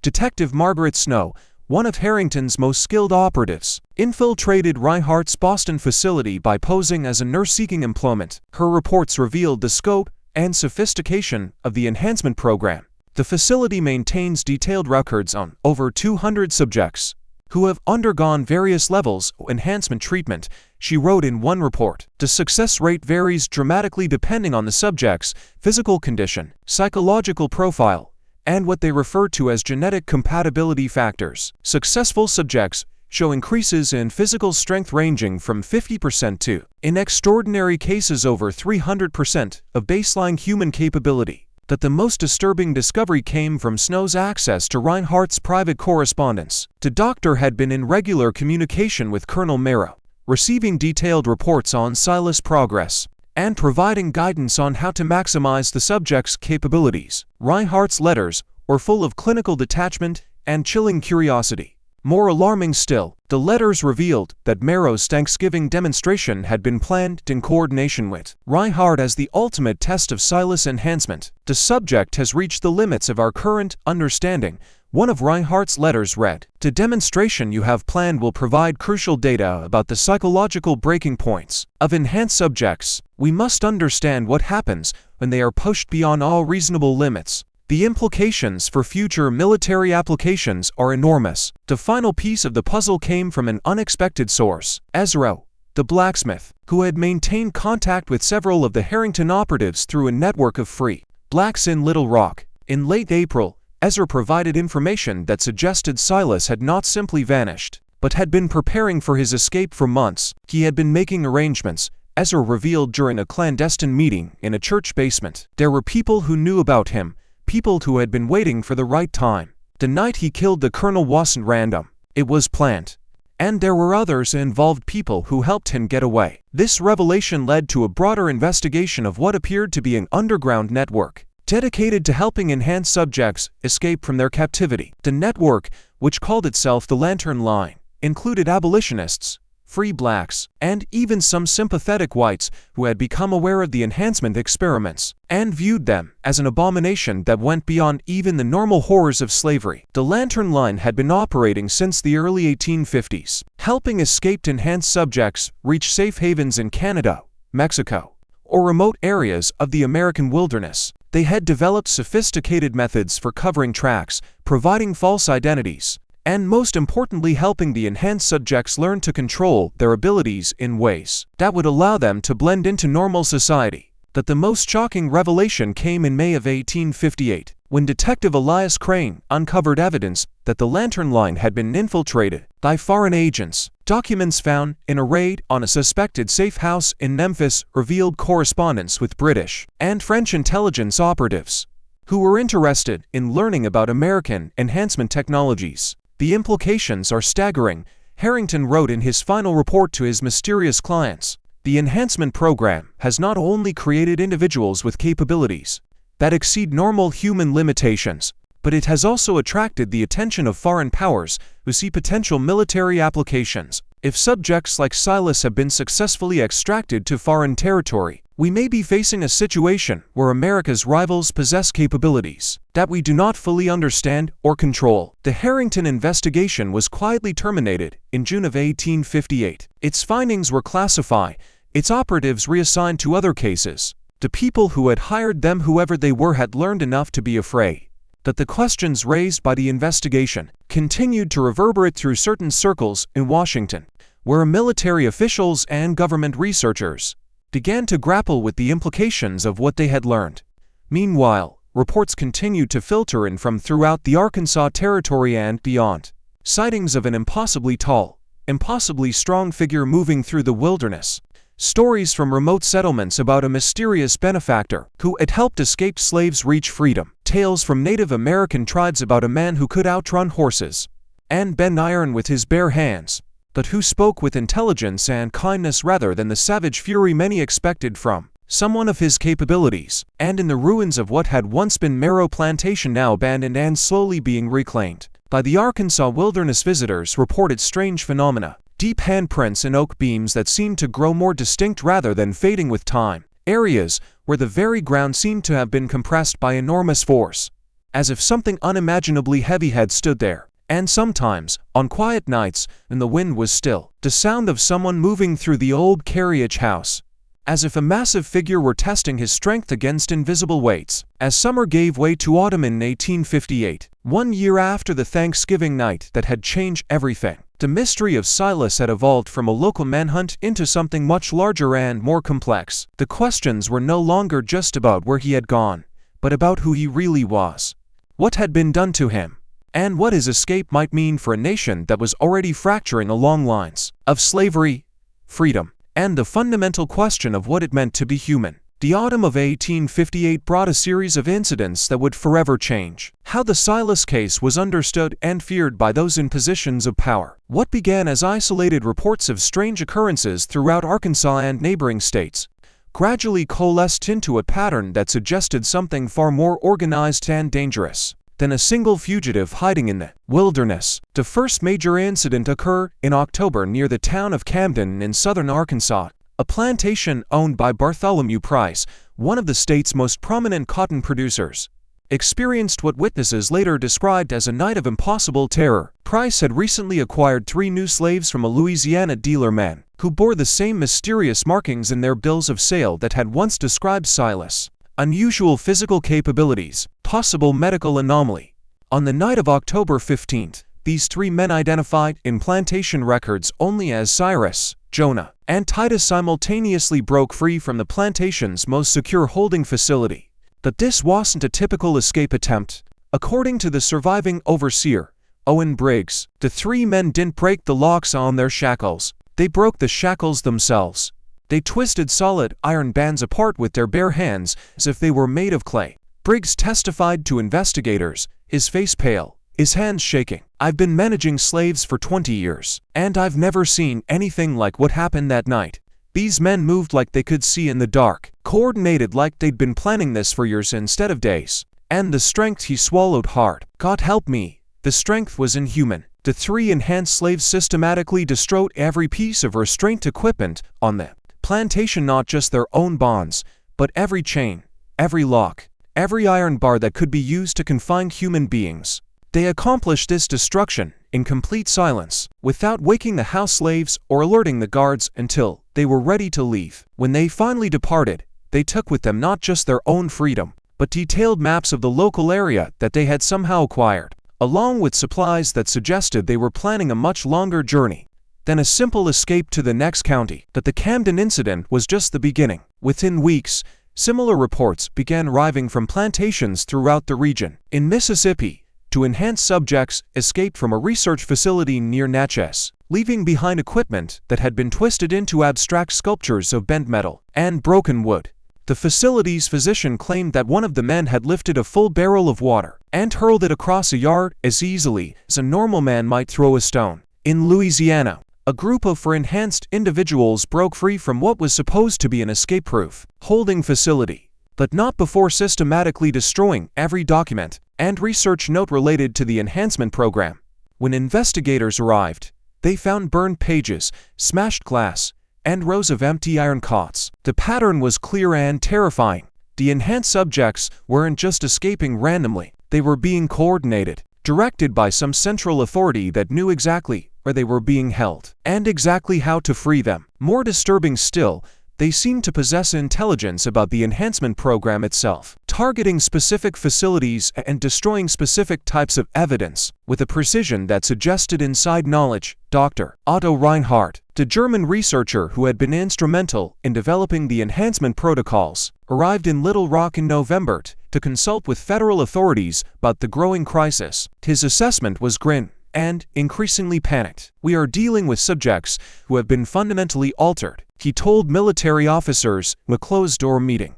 Detective Margaret Snow, one of Harrington's most skilled operatives, infiltrated Reinhardt's Boston facility by posing as a nurse seeking employment. Her reports revealed the scope and sophistication of the enhancement program. The facility maintains detailed records on over 200 subjects who have undergone various levels of enhancement treatment, she wrote in one report. The success rate varies dramatically depending on the subject's physical condition, psychological profile, and what they refer to as genetic compatibility factors. Successful subjects show increases in physical strength ranging from 50% to, in extraordinary cases, over 300% of baseline human capability. That the most disturbing discovery came from Snow's access to Reinhardt's private correspondence. The doctor had been in regular communication with Colonel Merrow, receiving detailed reports on Silas' progress, and providing guidance on how to maximize the subject's capabilities. Reinhardt's letters were full of clinical detachment and chilling curiosity. More alarming still, the letters revealed that Merrow's Thanksgiving demonstration had been planned in coordination with Reinhardt as the ultimate test of Silas enhancement. The subject has reached the limits of our current understanding, one of Reinhardt's letters read. The demonstration you have planned will provide crucial data about the psychological breaking points of enhanced subjects. We must understand what happens when they are pushed beyond all reasonable limits. The implications for future military applications are enormous. The final piece of the puzzle came from an unexpected source. Ezra, the blacksmith, who had maintained contact with several of the Harrington operatives through a network of free blacks in Little Rock. In late April, Ezra provided information that suggested Silas had not simply vanished, but had been preparing for his escape for months. He had been making arrangements, Ezra revealed during a clandestine meeting in a church basement. There were people who knew about him, people who had been waiting for the right time. The night he killed the colonel wasn't random. It was planned. And there were others involved, people who helped him get away. This revelation led to a broader investigation of what appeared to be an underground network, dedicated to helping enhanced subjects escape from their captivity. The network, which called itself the Lantern Line, included abolitionists, free blacks, and even some sympathetic whites who had become aware of the enhancement experiments and viewed them as an abomination that went beyond even the normal horrors of slavery. The Lantern Line had been operating since the early 1850s, helping escaped enhanced subjects reach safe havens in Canada, Mexico, or remote areas of the American wilderness. They had developed sophisticated methods for covering tracks, providing false identities, and most importantly helping the enhanced subjects learn to control their abilities in ways that would allow them to blend into normal society. That the most shocking revelation came in May of 1858, when Detective Elias Crane uncovered evidence that the Lantern Line had been infiltrated by foreign agents. Documents found in a raid on a suspected safe house in Memphis revealed correspondence with British and French intelligence operatives who were interested in learning about American enhancement technologies. The implications are staggering, Harrington wrote in his final report to his mysterious clients. The enhancement program has not only created individuals with capabilities that exceed normal human limitations, but it has also attracted the attention of foreign powers who see potential military applications. If subjects like Silas have been successfully extracted to foreign territory, we may be facing a situation where America's rivals possess capabilities that we do not fully understand or control. The Harrington investigation was quietly terminated in June of 1858. Its findings were classified, its operatives reassigned to other cases. The people who had hired them, whoever they were, had learned enough to be afraid that the questions raised by the investigation continued to reverberate through certain circles in Washington, where military officials and government researchers began to grapple with the implications of what they had learned. Meanwhile, reports continued to filter in from throughout the Arkansas Territory and beyond. Sightings of an impossibly tall, impossibly strong figure moving through the wilderness. Stories from remote settlements about a mysterious benefactor who had helped escaped slaves reach freedom. Tales from Native American tribes about a man who could outrun horses and bend iron with his bare hands, but who spoke with intelligence and kindness rather than the savage fury many expected from someone of his capabilities. And in the ruins of what had once been Marrow Plantation, now abandoned and slowly being reclaimed by the Arkansas wilderness, visitors reported strange phenomena. Deep handprints in oak beams that seemed to grow more distinct rather than fading with time. Areas where the very ground seemed to have been compressed by enormous force, as if something unimaginably heavy had stood there. And sometimes, on quiet nights, when the wind was still, the sound of someone moving through the old carriage house, as if a massive figure were testing his strength against invisible weights. As summer gave way to autumn in 1858, 1 year after the Thanksgiving night that had changed everything, the mystery of Silas had evolved from a local manhunt into something much larger and more complex. The questions were no longer just about where he had gone, but about who he really was, what had been done to him, and what his escape might mean for a nation that was already fracturing along lines of slavery, freedom, and the fundamental question of what it meant to be human. The autumn of 1858 brought a series of incidents that would forever change how the Silas case was understood and feared by those in positions of power. What began as isolated reports of strange occurrences throughout Arkansas and neighboring states gradually coalesced into a pattern that suggested something far more organized and dangerous than a single fugitive hiding in the wilderness. The first major incident occurred in October near the town of Camden in southern Arkansas. A plantation owned by Bartholomew Price, one of the state's most prominent cotton producers, experienced what witnesses later described as a night of impossible terror. Price had recently acquired 3 new slaves from a Louisiana dealer man who bore the same mysterious markings in their bills of sale that had once described Silas. Unusual physical capabilities, possible medical anomaly. On the night of October 15th, these 3 men, identified in plantation records only as Cyrus, Jonah, and Titus, simultaneously broke free from the plantation's most secure holding facility. But this wasn't a typical escape attempt. According to the surviving overseer, Owen Briggs, the three men didn't break the locks on their shackles. They broke the shackles themselves. They twisted solid iron bands apart with their bare hands as if they were made of clay. Briggs testified to investigators, his face pale, his hands shaking. "I've been managing slaves for 20 years, and I've never seen anything like what happened that night. These men moved like they could see in the dark, coordinated like they'd been planning this for years instead of days. And the strength," he swallowed hard. "God help me, the strength was inhuman." The three enhanced slaves systematically destroyed every piece of restraint equipment on the plantation, not just their own bonds, but every chain, every lock, every iron bar that could be used to confine human beings. They accomplished this destruction in complete silence, without waking the house slaves or alerting the guards until they were ready to leave. When they finally departed, they took with them not just their own freedom, but detailed maps of the local area that they had somehow acquired, along with supplies that suggested they were planning a much longer journey than a simple escape to the next county. That the Camden incident was just the beginning. Within weeks, similar reports began arriving from plantations throughout the region. In Mississippi, two enhanced subjects escaped from a research facility near Natchez, leaving behind equipment that had been twisted into abstract sculptures of bent metal and broken wood. The facility's physician claimed that one of the men had lifted a full barrel of water and hurled it across a yard as easily as a normal man might throw a stone. In Louisiana, a group of enhanced individuals broke free from what was supposed to be an escape-proof holding facility, but not before systematically destroying every document and research note related to the enhancement program. When investigators arrived, they found burned pages, smashed glass, and rows of empty iron cots. The pattern was clear and terrifying. The enhanced subjects weren't just escaping randomly. They were being coordinated, directed by some central authority that knew exactly where they were being held and exactly how to free them. More disturbing still, they seemed to possess intelligence about the enhancement program itself, targeting specific facilities and destroying specific types of evidence with a precision that suggested inside knowledge. Dr. Otto Reinhardt, the German researcher who had been instrumental in developing the enhancement protocols, arrived in Little Rock in November to consult with federal authorities about the growing crisis. His assessment was grim and increasingly panicked. "We are dealing with subjects who have been fundamentally altered," he told military officers in a closed-door meeting.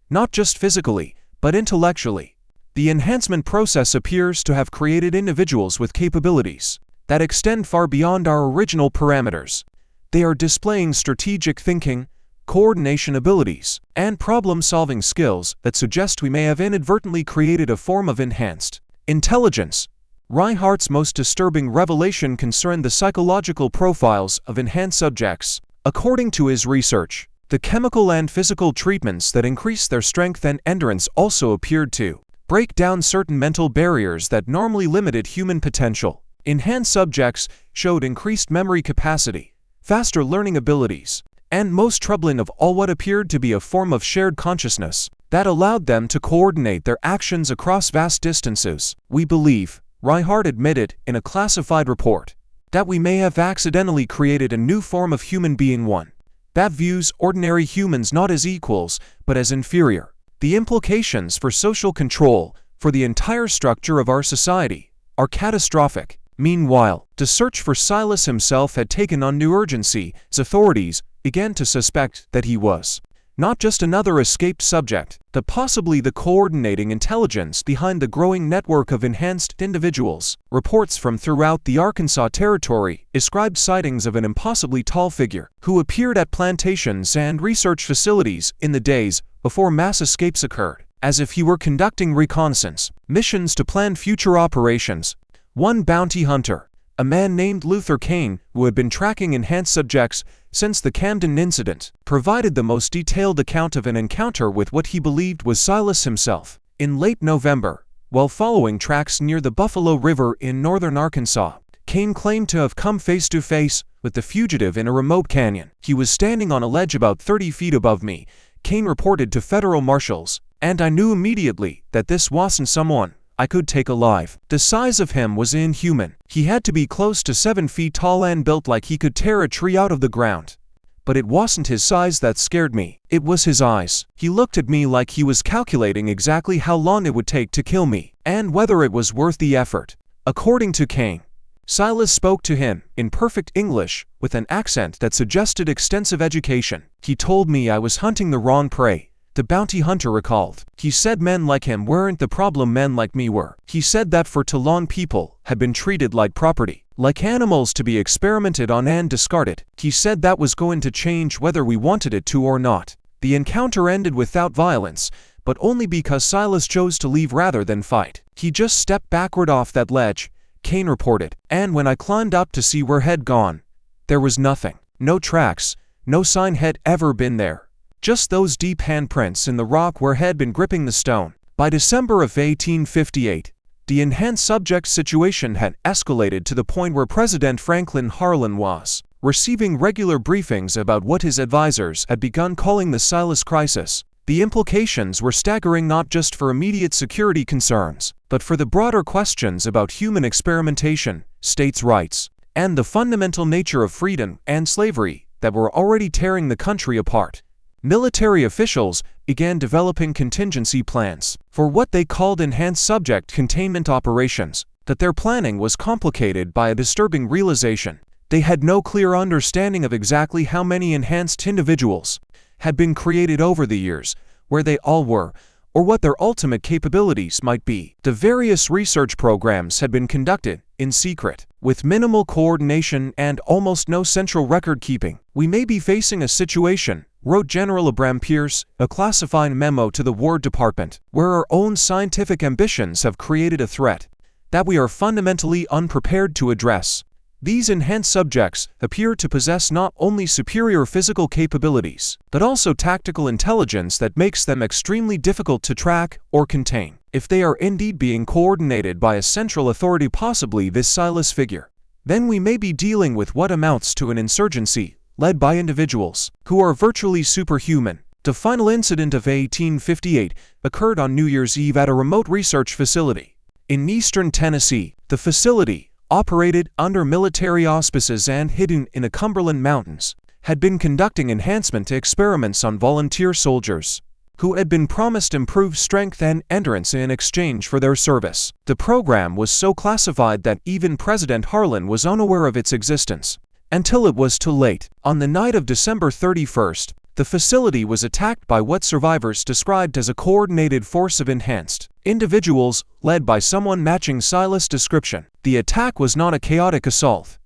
"Not just physically, but intellectually. The enhancement process appears to have created individuals with capabilities that extend far beyond our original parameters. They are displaying strategic thinking, coordination abilities, and problem-solving skills that suggest we may have inadvertently created a form of enhanced intelligence." Reinhardt's most disturbing revelation concerned the psychological profiles of enhanced subjects. According to his research, the chemical and physical treatments that increased their strength and endurance also appeared to break down certain mental barriers that normally limited human potential. Enhanced subjects showed increased memory capacity, faster learning abilities, and most troubling of all, what appeared to be a form of shared consciousness that allowed them to coordinate their actions across vast distances. "We believe," Reinhardt admitted in a classified report, "that we may have accidentally created a new form of human being, one that views ordinary humans not as equals, but as inferior. The implications for social control, for the entire structure of our society, are catastrophic." Meanwhile, the search for Silas himself had taken on new urgency as authorities began to suspect that he was not just another escaped subject, but possibly the coordinating intelligence behind the growing network of enhanced individuals. Reports from throughout the Arkansas Territory described sightings of an impossibly tall figure who appeared at plantations and research facilities in the days before mass escapes occurred, as if he were conducting reconnaissance missions to plan future operations. One bounty hunter, a man named Luther Kane, who had been tracking enhanced subjects since the Camden incident, provided the most detailed account of an encounter with what he believed was Silas himself. In late November, while following tracks near the Buffalo River in northern Arkansas, Kane claimed to have come face to face with the fugitive in a remote canyon. "He was standing on a ledge about 30 feet above me," Kane reported to federal marshals, "and I knew immediately that this wasn't someone I could take alive. The size of him was inhuman. He had to be close to 7 feet tall and built like he could tear a tree out of the ground. But it wasn't his size that scared me. It was his eyes. He looked at me like he was calculating exactly how long it would take to kill me." and whether it was worth the effort. According to Kane, Silas spoke to him in perfect English with an accent that suggested extensive education. He told me I was hunting the wrong prey, the bounty hunter recalled. He said men like him weren't the problem, men like me were. He said that for too long people had been treated like property, like animals to be experimented on and discarded. He said that was going to change whether we wanted it to or not. The encounter ended without violence, but only because Silas chose to leave rather than fight. He just stepped backward off that ledge, Kane reported, and when I climbed up to see where he'd gone, there was nothing. No tracks, no sign had ever been there. Just those deep handprints in the rock where he'd been gripping the stone. By December of 1858, the enhanced subject situation had escalated to the point where President Franklin Harlan was receiving regular briefings about what his advisors had begun calling the Silas crisis. The implications were staggering, not just for immediate security concerns, but for the broader questions about human experimentation, states' rights, and the fundamental nature of freedom and slavery that were already tearing the country apart. Military officials began developing contingency plans for what they called enhanced subject containment operations, but their planning was complicated by a disturbing realization. They had no clear understanding of exactly how many enhanced individuals had been created over the years, where they all were, or what their ultimate capabilities might be. The various research programs had been conducted in secret, with minimal coordination and almost no central record keeping. We may be facing a situation, wrote General Abram Pierce, a classified memo to the War Department, where our own scientific ambitions have created a threat that we are fundamentally unprepared to address. These enhanced subjects appear to possess not only superior physical capabilities, but also tactical intelligence that makes them extremely difficult to track or contain. If they are indeed being coordinated by a central authority, possibly this Silas figure, then we may be dealing with what amounts to an insurgency led by individuals who are virtually superhuman. The final incident of 1858 occurred on New Year's Eve at a remote research facility in eastern Tennessee. The facility, operated under military auspices and hidden in the Cumberland Mountains, had been conducting enhancement experiments on volunteer soldiers who had been promised improved strength and endurance in exchange for their service. The program was so classified that even President Harlan was unaware of its existence until it was too late. On the night of December 31st, the facility was attacked by what survivors described as a coordinated force of enhanced individuals, led by someone matching Silas' description. The attack was not a chaotic assault,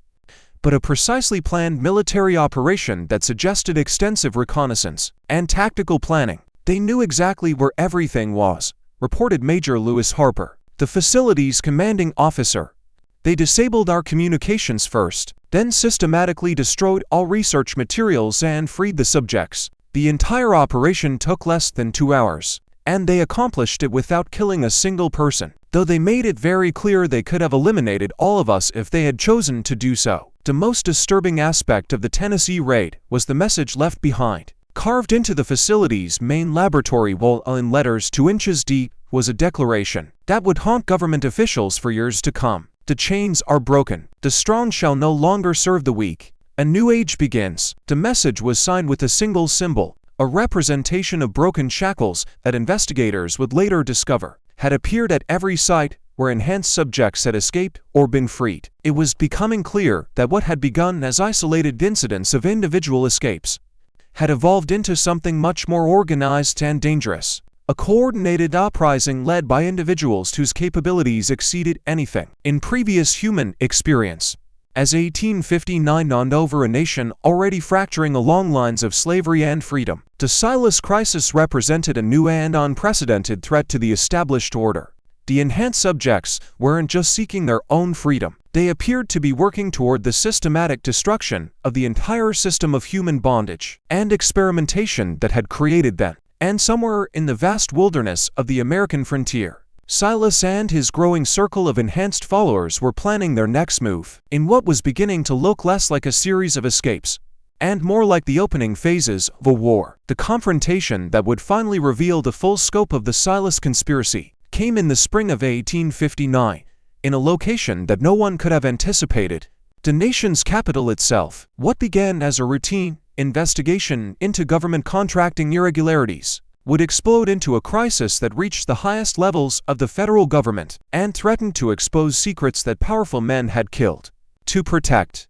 but a precisely planned military operation that suggested extensive reconnaissance and tactical planning. They knew exactly where everything was, reported Major Lewis Harper, the facility's commanding officer. They disabled our communications first, then systematically destroyed all research materials and freed the subjects. The entire operation took less than 2 hours, and they accomplished it without killing a single person, though they made it very clear they could have eliminated all of us if they had chosen to do so. The most disturbing aspect of the Tennessee raid was the message left behind. Carved into the facility's main laboratory wall in letters 2 inches deep was a declaration that would haunt government officials for years to come. The chains are broken. The strong shall no longer serve the weak. A new age begins. The message was signed with a single symbol, a representation of broken shackles that investigators would later discover had appeared at every site where enhanced subjects had escaped or been freed. It was becoming clear that what had begun as isolated incidents of individual escapes had evolved into something much more organized and dangerous. A coordinated uprising led by individuals whose capabilities exceeded anything in previous human experience. As 1859 dawned over a nation already fracturing along lines of slavery and freedom, the Silas crisis represented a new and unprecedented threat to the established order. The enhanced subjects weren't just seeking their own freedom. They appeared to be working toward the systematic destruction of the entire system of human bondage and experimentation that had created them. And somewhere in the vast wilderness of the American frontier, Silas and his growing circle of enhanced followers were planning their next move in what was beginning to look less like a series of escapes and more like the opening phases of a war. The confrontation that would finally reveal the full scope of the Silas conspiracy came in the spring of 1859, in a location that no one could have anticipated, the nation's capital itself. What began as a routine investigation into government contracting irregularities would explode into a crisis that reached the highest levels of the federal government and threatened to expose secrets that powerful men had killed to protect.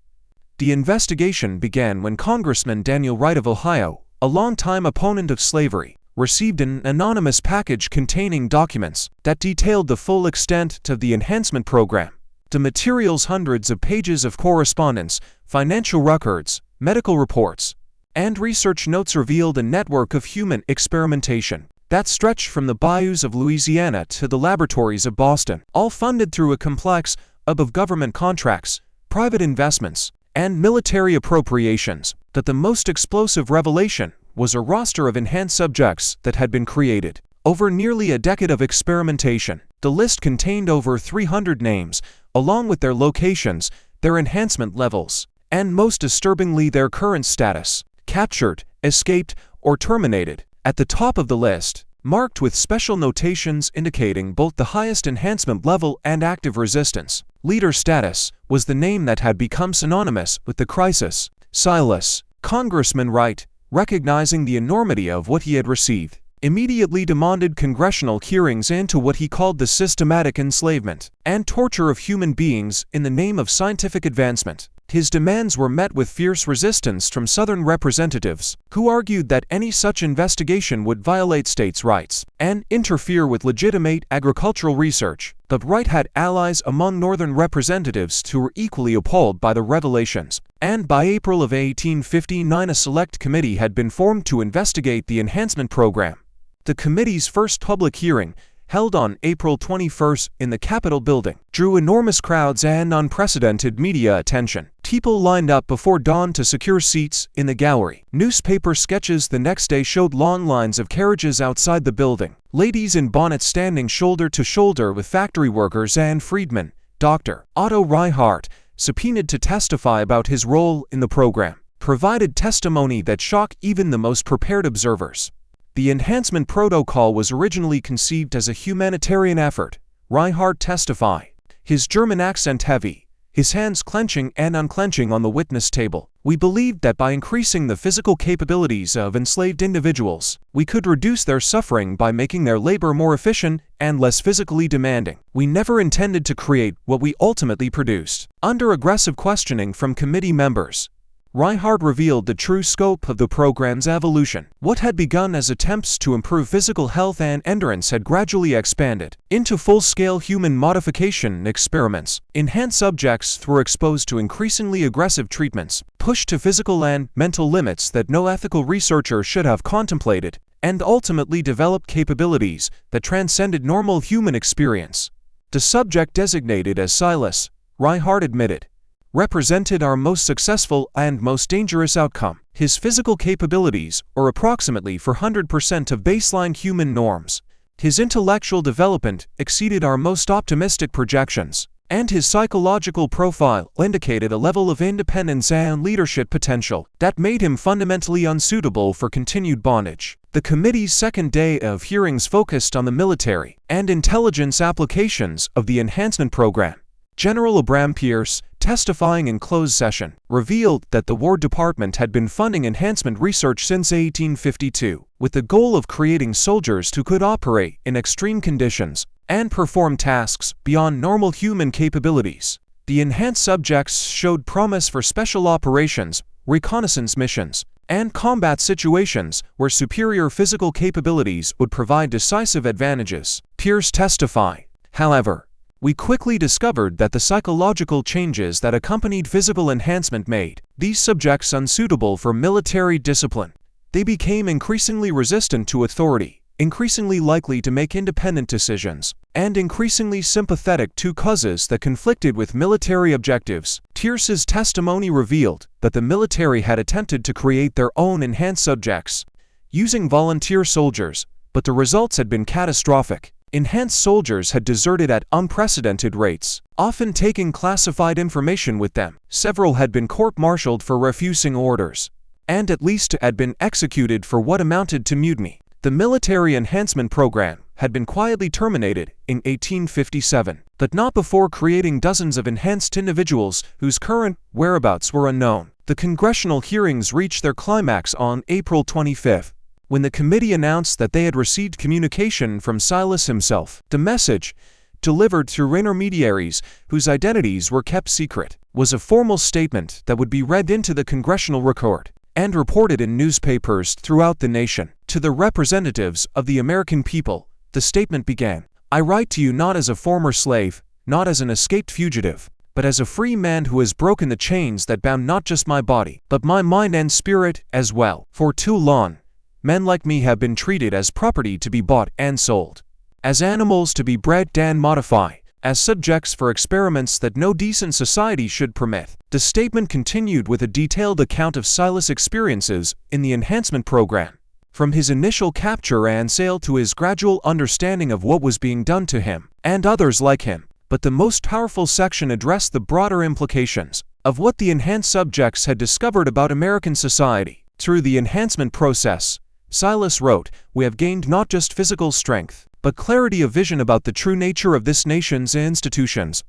The investigation began when Congressman Daniel Wright of Ohio, a longtime opponent of slavery, received an anonymous package containing documents that detailed the full extent of the enhancement program. The materials, hundreds of pages of correspondence, financial records, medical reports, and research notes, revealed a network of human experimentation that stretched from the bayous of Louisiana to the laboratories of Boston, all funded through a complex web of government contracts, private investments, and military appropriations. That the most explosive revelation was a roster of enhanced subjects that had been created over nearly a decade of experimentation. The list contained over 300 names, along with their locations, their enhancement levels, and most disturbingly their current status: captured, escaped, or terminated. At the top of the list, marked with special notations indicating both the highest enhancement level and active resistance, leader status, was the name that had become synonymous with the crisis: Silas. Congressman Wright, recognizing the enormity of what he had received, immediately demanded congressional hearings into what he called the systematic enslavement and torture of human beings in the name of scientific advancement. His demands were met with fierce resistance from Southern representatives, who argued that any such investigation would violate states' rights and interfere with legitimate agricultural research. But Wright had allies among Northern representatives who were equally appalled by the revelations, and by April of 1859 a select committee had been formed to investigate the enhancement program. The committee's first public hearing, held on April 21st in the Capitol building, drew enormous crowds and unprecedented media attention. People lined up before dawn to secure seats in the gallery. Newspaper sketches the next day showed long lines of carriages outside the building, ladies in bonnets standing shoulder to shoulder with factory workers and freedmen. Dr. Otto Reinhardt, subpoenaed to testify about his role in the program, provided testimony that shocked even the most prepared observers. The enhancement protocol was originally conceived as a humanitarian effort, Reinhardt testified, his German accent heavy, his hands clenching and unclenching on the witness table. We believed that by increasing the physical capabilities of enslaved individuals, we could reduce their suffering by making their labor more efficient and less physically demanding. We never intended to create what we ultimately produced. Under aggressive questioning from committee members, Reinhardt revealed the true scope of the program's evolution. What had begun as attempts to improve physical health and endurance had gradually expanded into full-scale human modification experiments. Enhanced subjects were exposed to increasingly aggressive treatments, pushed to physical and mental limits that no ethical researcher should have contemplated, and ultimately developed capabilities that transcended normal human experience. The subject designated as Silas, Reinhardt admitted, represented our most successful and most dangerous outcome. His physical capabilities are approximately 400% of baseline human norms. His intellectual development exceeded our most optimistic projections, and his psychological profile indicated a level of independence and leadership potential that made him fundamentally unsuitable for continued bondage. The committee's second day of hearings focused on the military and intelligence applications of the enhancement program. General Abram Pierce, testifying in closed session, revealed that the War Department had been funding enhancement research since 1852, with the goal of creating soldiers who could operate in extreme conditions and perform tasks beyond normal human capabilities. The enhanced subjects showed promise for special operations, reconnaissance missions, and combat situations where superior physical capabilities would provide decisive advantages. Pierce testified, however, we quickly discovered that the psychological changes that accompanied physical enhancement made these subjects unsuitable for military discipline. They became increasingly resistant to authority, increasingly likely to make independent decisions, and increasingly sympathetic to causes that conflicted with military objectives. Pierce's testimony revealed that the military had attempted to create their own enhanced subjects, using volunteer soldiers, but the results had been catastrophic. Enhanced soldiers had deserted at unprecedented rates, often taking classified information with them. Several had been court-martialed for refusing orders, and at least had been executed for what amounted to mutiny. The military enhancement program had been quietly terminated in 1857, but not before creating dozens of enhanced individuals whose current whereabouts were unknown. The congressional hearings reached their climax on April 25, when the committee announced that they had received communication from Silas himself. The message, delivered through intermediaries whose identities were kept secret, was a formal statement that would be read into the congressional record and reported in newspapers throughout the nation. To the representatives of the American people, the statement began, "I write to you not as a former slave, not as an escaped fugitive, but as a free man who has broken the chains that bound not just my body, but my mind and spirit as well. For too long, men like me have been treated as property to be bought and sold, as animals to be bred and modified, as subjects for experiments that no decent society should permit." The statement continued with a detailed account of Silas' experiences in the enhancement program, from his initial capture and sale to his gradual understanding of what was being done to him and others like him. But the most powerful section addressed the broader implications of what the enhanced subjects had discovered about American society. Through the enhancement process, Silas wrote, "We have gained not just physical strength, but clarity of vision about the true nature of this nation's institutions.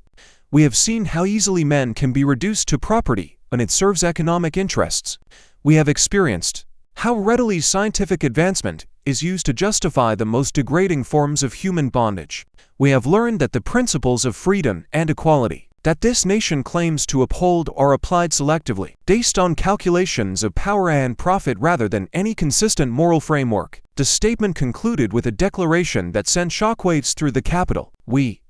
We have seen how easily men can be reduced to property when it serves economic interests. We have experienced how readily scientific advancement is used to justify the most degrading forms of human bondage. We have learned that the principles of freedom and equality that this nation claims to uphold are applied selectively, based on calculations of power and profit rather than any consistent moral framework." The statement concluded with a declaration that sent shockwaves through the Capitol. "We,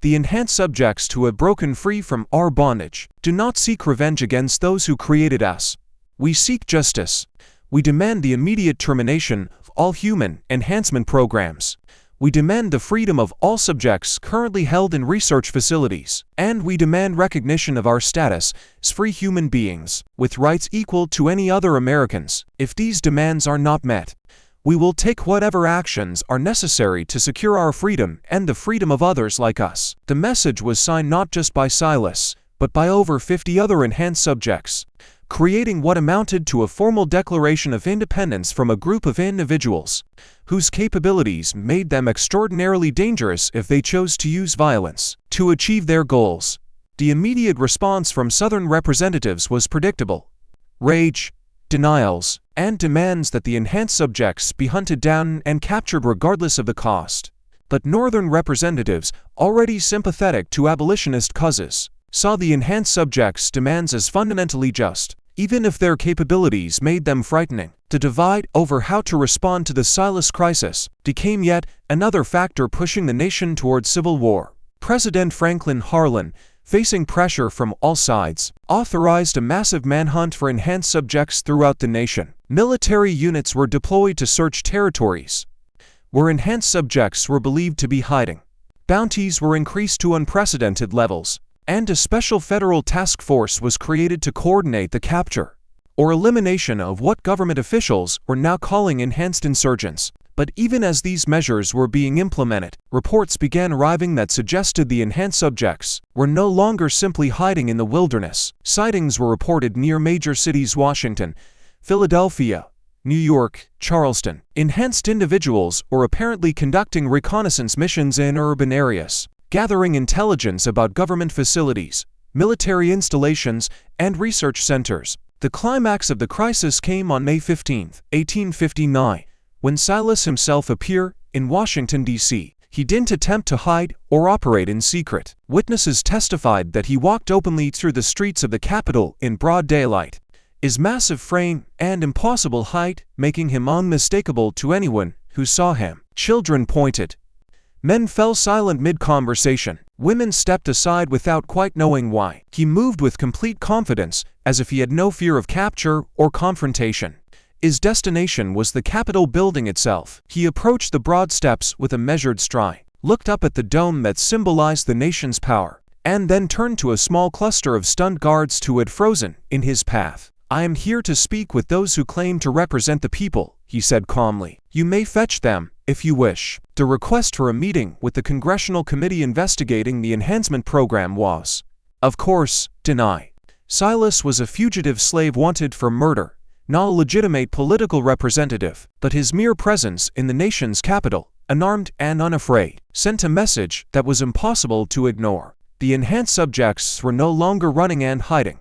the enhanced subjects who have broken free from our bondage, do not seek revenge against those who created us. We seek justice. We demand the immediate termination of all human enhancement programs. We demand the freedom of all subjects currently held in research facilities, and we demand recognition of our status as free human beings, with rights equal to any other Americans. If these demands are not met, we will take whatever actions are necessary to secure our freedom and the freedom of others like us." The message was signed not just by Silas, but by over 50 other enhanced subjects, creating what amounted to a formal declaration of independence from a group of individuals whose capabilities made them extraordinarily dangerous if they chose to use violence to achieve their goals. The immediate response from Southern representatives was predictable: rage, denials, and demands that the enhanced subjects be hunted down and captured regardless of the cost. But Northern representatives, already sympathetic to abolitionist causes, saw the enhanced subjects' demands as fundamentally just, even if their capabilities made them frightening. The divide over how to respond to the Silas crisis became yet another factor pushing the nation towards civil war. President Franklin Harlan, facing pressure from all sides, authorized a massive manhunt for enhanced subjects throughout the nation. Military units were deployed to search territories where enhanced subjects were believed to be hiding. Bounties were increased to unprecedented levels, and a special federal task force was created to coordinate the capture or elimination of what government officials were now calling enhanced insurgents. But even as these measures were being implemented, reports began arriving that suggested the enhanced subjects were no longer simply hiding in the wilderness. Sightings were reported near major cities: Washington, Philadelphia, New York, Charleston. Enhanced individuals were apparently conducting reconnaissance missions in urban areas, gathering intelligence about government facilities, military installations, and research centers. The climax of the crisis came on May 15, 1859, when Silas himself appeared in Washington, D.C. He didn't attempt to hide or operate in secret. Witnesses testified that he walked openly through the streets of the Capitol in broad daylight, his massive frame and impossible height making him unmistakable to anyone who saw him. Children pointed. Men fell silent mid-conversation. Women stepped aside without quite knowing why. He moved with complete confidence, as if he had no fear of capture or confrontation. His destination was the Capitol building itself. He approached the broad steps with a measured stride, looked up at the dome that symbolized the nation's power, and then turned to a small cluster of stunned guards who had frozen in his path. "I am here to speak with those who claim to represent the people," he said calmly. "You may fetch them, if you wish." The request for a meeting with the Congressional Committee investigating the enhancement program was, of course, denied. Silas was a fugitive slave wanted for murder, not a legitimate political representative, but his mere presence in the nation's capital, unarmed and unafraid, sent a message that was impossible to ignore. The enhanced subjects were no longer running and hiding.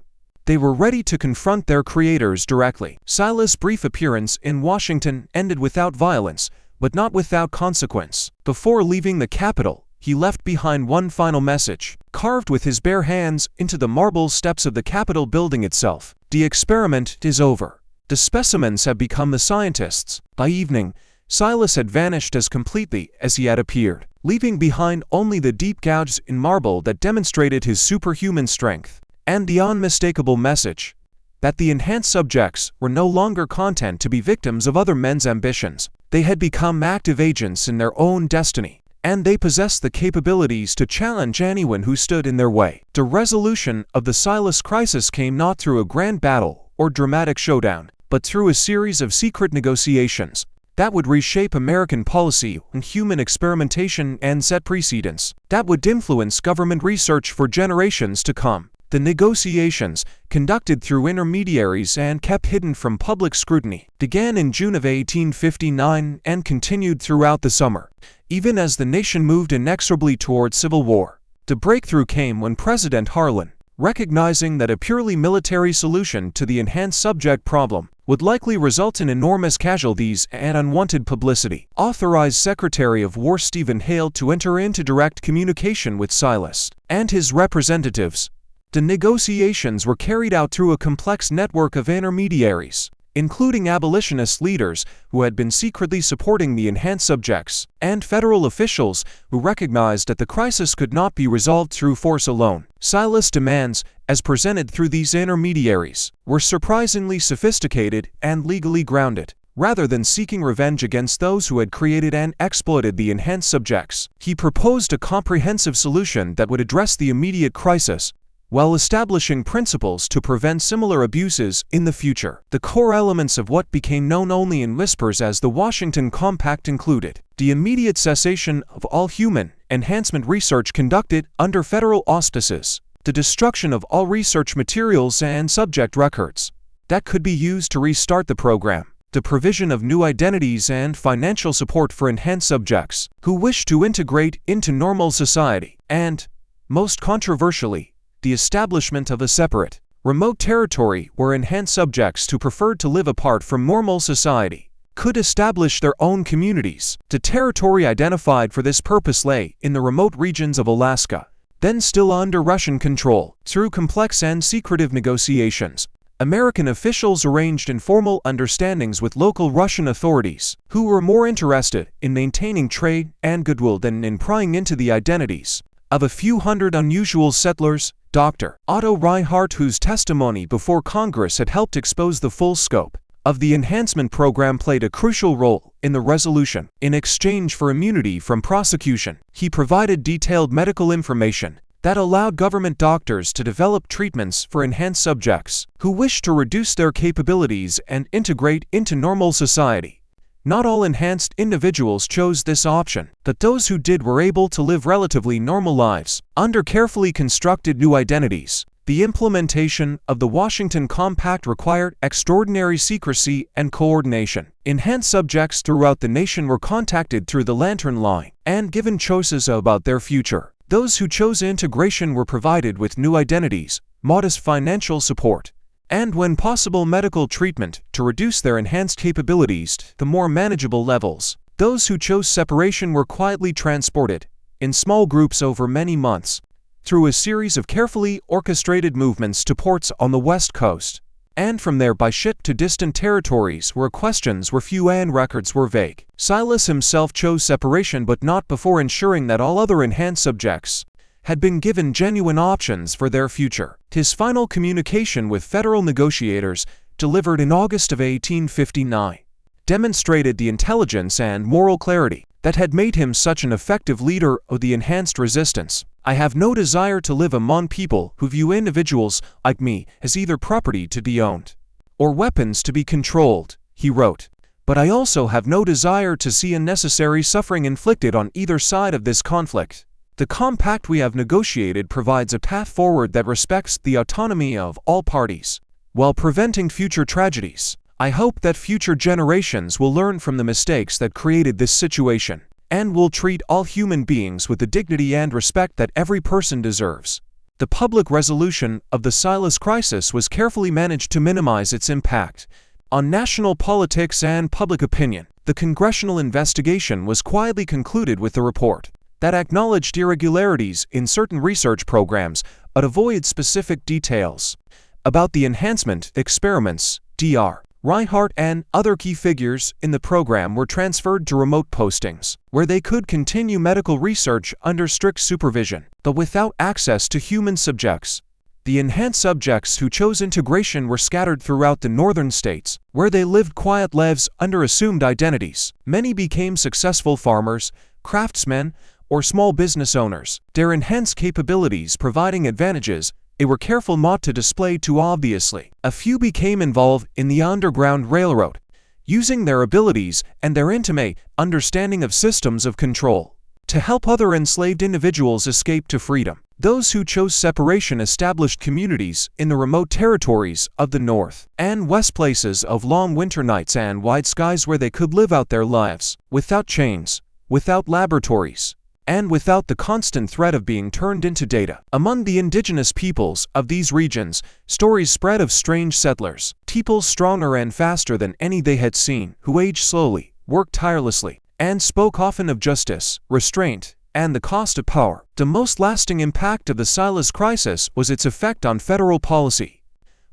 They were ready to confront their creators directly. Silas' brief appearance in Washington ended without violence, but not without consequence. Before leaving the Capitol, he left behind one final message, carved with his bare hands into the marble steps of the Capitol building itself. The experiment is over. The specimens have become the scientists. By evening, Silas had vanished as completely as he had appeared, leaving behind only the deep gouges in marble that demonstrated his superhuman strength, and the unmistakable message that the enhanced subjects were no longer content to be victims of other men's ambitions. They had become active agents in their own destiny, and they possessed the capabilities to challenge anyone who stood in their way. The resolution of the Silas crisis came not through a grand battle or dramatic showdown, but through a series of secret negotiations that would reshape American policy on human experimentation and set precedents that would influence government research for generations to come. The negotiations, conducted through intermediaries and kept hidden from public scrutiny, began in June of 1859 and continued throughout the summer, even as the nation moved inexorably toward civil war. The breakthrough came when President Harlan, recognizing that a purely military solution to the enhanced subject problem would likely result in enormous casualties and unwanted publicity, authorized Secretary of War Stephen Hale to enter into direct communication with Silas and his representatives. The negotiations were carried out through a complex network of intermediaries, including abolitionist leaders who had been secretly supporting the enhanced subjects, and federal officials who recognized that the crisis could not be resolved through force alone. Silas' demands, as presented through these intermediaries, were surprisingly sophisticated and legally grounded. Rather than seeking revenge against those who had created and exploited the enhanced subjects, he proposed a comprehensive solution that would address the immediate crisis, while establishing principles to prevent similar abuses in the future. The core elements of what became known only in whispers as the Washington Compact included the immediate cessation of all human enhancement research conducted under federal auspices, the destruction of all research materials and subject records that could be used to restart the program, the provision of new identities and financial support for enhanced subjects who wish to integrate into normal society, and, most controversially, the establishment of a separate, remote territory where enhanced subjects who preferred to live apart from normal society could establish their own communities. The territory identified for this purpose lay in the remote regions of Alaska, then still under Russian control. Through complex and secretive negotiations, American officials arranged informal understandings with local Russian authorities, who were more interested in maintaining trade and goodwill than in prying into the identities of a few hundred unusual settlers. Dr. Otto Reinhardt, whose testimony before Congress had helped expose the full scope of the enhancement program, played a crucial role in the resolution. In exchange for immunity from prosecution, he provided detailed medical information that allowed government doctors to develop treatments for enhanced subjects who wished to reduce their capabilities and integrate into normal society. Not all enhanced individuals chose this option, but those who did were able to live relatively normal lives under carefully constructed new identities. The implementation of the Washington Compact required extraordinary secrecy and coordination. Enhanced subjects throughout the nation were contacted through the Lantern Line and given choices about their future. Those who chose integration were provided with new identities, modest financial support, and when possible medical treatment to reduce their enhanced capabilities to more manageable levels. Those who chose separation were quietly transported, in small groups over many months, through a series of carefully orchestrated movements to ports on the West Coast, and from there by ship to distant territories where questions were few and records were vague. Silas himself chose separation, but not before ensuring that all other enhanced subjects had been given genuine options for their future. His final communication with federal negotiators, delivered in August of 1859, demonstrated the intelligence and moral clarity that had made him such an effective leader of the enhanced resistance. "I have no desire to live among people who view individuals like me as either property to be owned or weapons to be controlled," he wrote. "But I also have no desire to see unnecessary suffering inflicted on either side of this conflict. The compact we have negotiated provides a path forward that respects the autonomy of all parties, while preventing future tragedies. I hope that future generations will learn from the mistakes that created this situation, and will treat all human beings with the dignity and respect that every person deserves." The public resolution of the Silas crisis was carefully managed to minimize its impact on national politics and public opinion. The congressional investigation was quietly concluded with a report that acknowledged irregularities in certain research programs but avoided specific details about the enhancement experiments. Dr. Reinhardt and other key figures in the program were transferred to remote postings, where they could continue medical research under strict supervision, but without access to human subjects. The enhanced subjects who chose integration were scattered throughout the northern states, where they lived quiet lives under assumed identities. Many became successful farmers, craftsmen, or small business owners, their enhanced capabilities providing advantages they were careful not to display too obviously. A few became involved in the Underground Railroad, using their abilities and their intimate understanding of systems of control to help other enslaved individuals escape to freedom. Those who chose separation established communities in the remote territories of the North and West, places of long winter nights and wide skies where they could live out their lives, without chains, without laboratories, and without the constant threat of being turned into data. Among the indigenous peoples of these regions, stories spread of strange settlers, peoples stronger and faster than any they had seen, who aged slowly, worked tirelessly, and spoke often of justice, restraint, and the cost of power. The most lasting impact of the Silas crisis was its effect on federal policy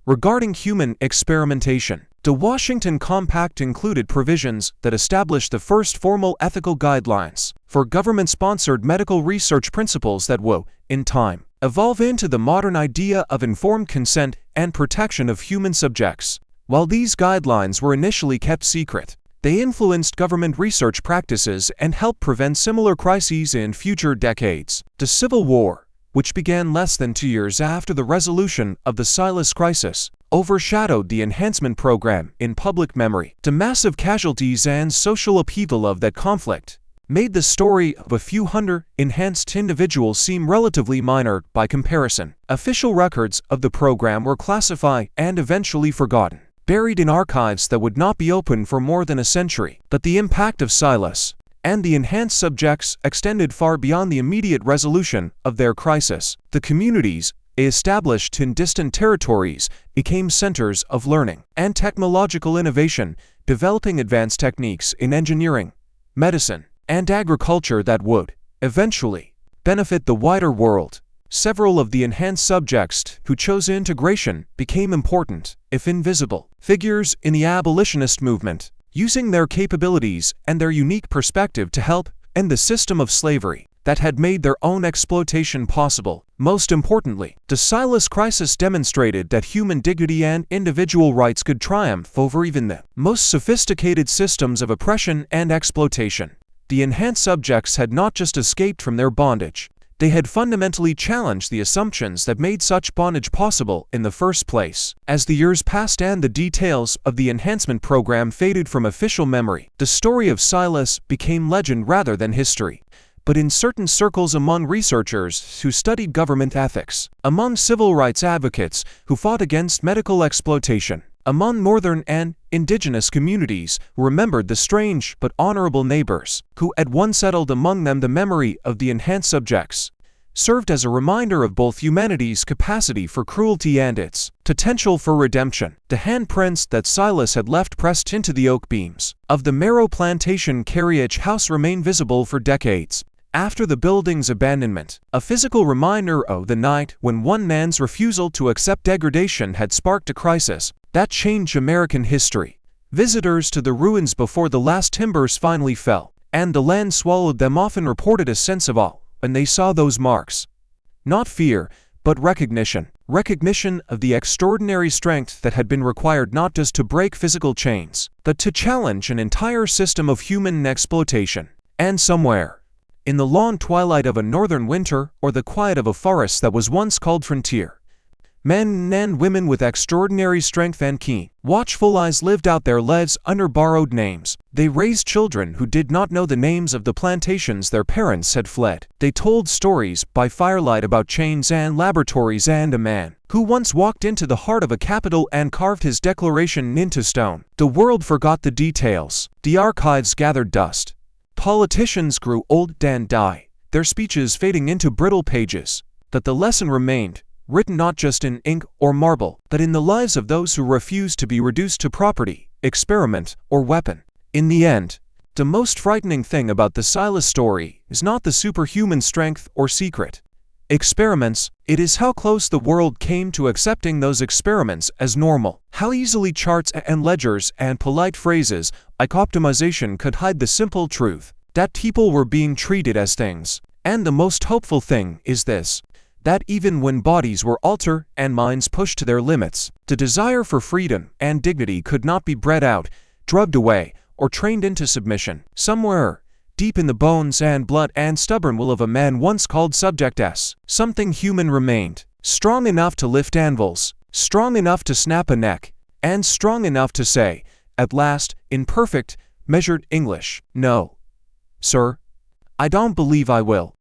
regarding human experimentation. The Washington Compact included provisions that established the first formal ethical guidelines for government-sponsored medical research, principles that will, in time, evolve into the modern idea of informed consent and protection of human subjects. While these guidelines were initially kept secret, they influenced government research practices and helped prevent similar crises in future decades. The Civil War, which began less than 2 years after the resolution of the Silas crisis, overshadowed the enhancement program in public memory. The massive casualties and social upheaval of that conflict made the story of a few hundred enhanced individuals seem relatively minor by comparison. Official records of the program were classified and eventually forgotten, buried in archives that would not be opened for more than a century. But the impact of Silas and the enhanced subjects extended far beyond the immediate resolution of their crisis. The communities established in distant territories became centers of learning and technological innovation, developing advanced techniques in engineering, medicine, and agriculture that would, eventually, benefit the wider world. Several of the enhanced subjects who chose integration became important, if invisible, figures in the abolitionist movement, using their capabilities and their unique perspective to help end the system of slavery that had made their own exploitation possible. Most importantly, the Silas crisis demonstrated that human dignity and individual rights could triumph over even the most sophisticated systems of oppression and exploitation. The enhanced subjects had not just escaped from their bondage, they had fundamentally challenged the assumptions that made such bondage possible in the first place. As the years passed and the details of the enhancement program faded from official memory, the story of Silas became legend rather than history. But in certain circles among researchers who studied government ethics, among civil rights advocates who fought against medical exploitation, among northern and indigenous communities who remembered the strange but honorable neighbors who had once settled among them, the memory of the enhanced subjects served as a reminder of both humanity's capacity for cruelty and its potential for redemption. The handprints that Silas had left pressed into the oak beams of the Marrow Plantation carriage house remain visible for decades after the building's abandonment, a physical reminder of the night when one man's refusal to accept degradation had sparked a crisis that changed American history. Visitors to the ruins before the last timbers finally fell, and the land swallowed them, often reported a sense of awe when they saw those marks. Not fear, but recognition. Recognition of the extraordinary strength that had been required not just to break physical chains, but to challenge an entire system of human exploitation. And somewhere, in the long twilight of a northern winter or the quiet of a forest that was once called frontier, men and women with extraordinary strength and keen, watchful eyes lived out their lives under borrowed names. They raised children who did not know the names of the plantations their parents had fled. They told stories by firelight about chains and laboratories and a man who once walked into the heart of a capital and carved his declaration into stone. The world forgot the details. The archives gathered dust. Politicians grew old and died, their speeches fading into brittle pages. that the lesson remained, written not just in ink or marble, but in the lives of those who refused to be reduced to property, experiment, or weapon. In the end, the most frightening thing about the Silas story is not the superhuman strength or secret experiments, it is how close the world came to accepting those experiments as normal. How easily charts and ledgers and polite phrases like optimization could hide the simple truth that people were being treated as things. And the most hopeful thing is this, that even when bodies were altered and minds pushed to their limits, the desire for freedom and dignity could not be bred out, drugged away, or trained into submission. Somewhere deep in the bones and blood and stubborn will of a man once called subject S, something human remained, strong enough to lift anvils, strong enough to snap a neck, and strong enough to say, at last, in perfect, measured English, "No, sir, I don't believe I will."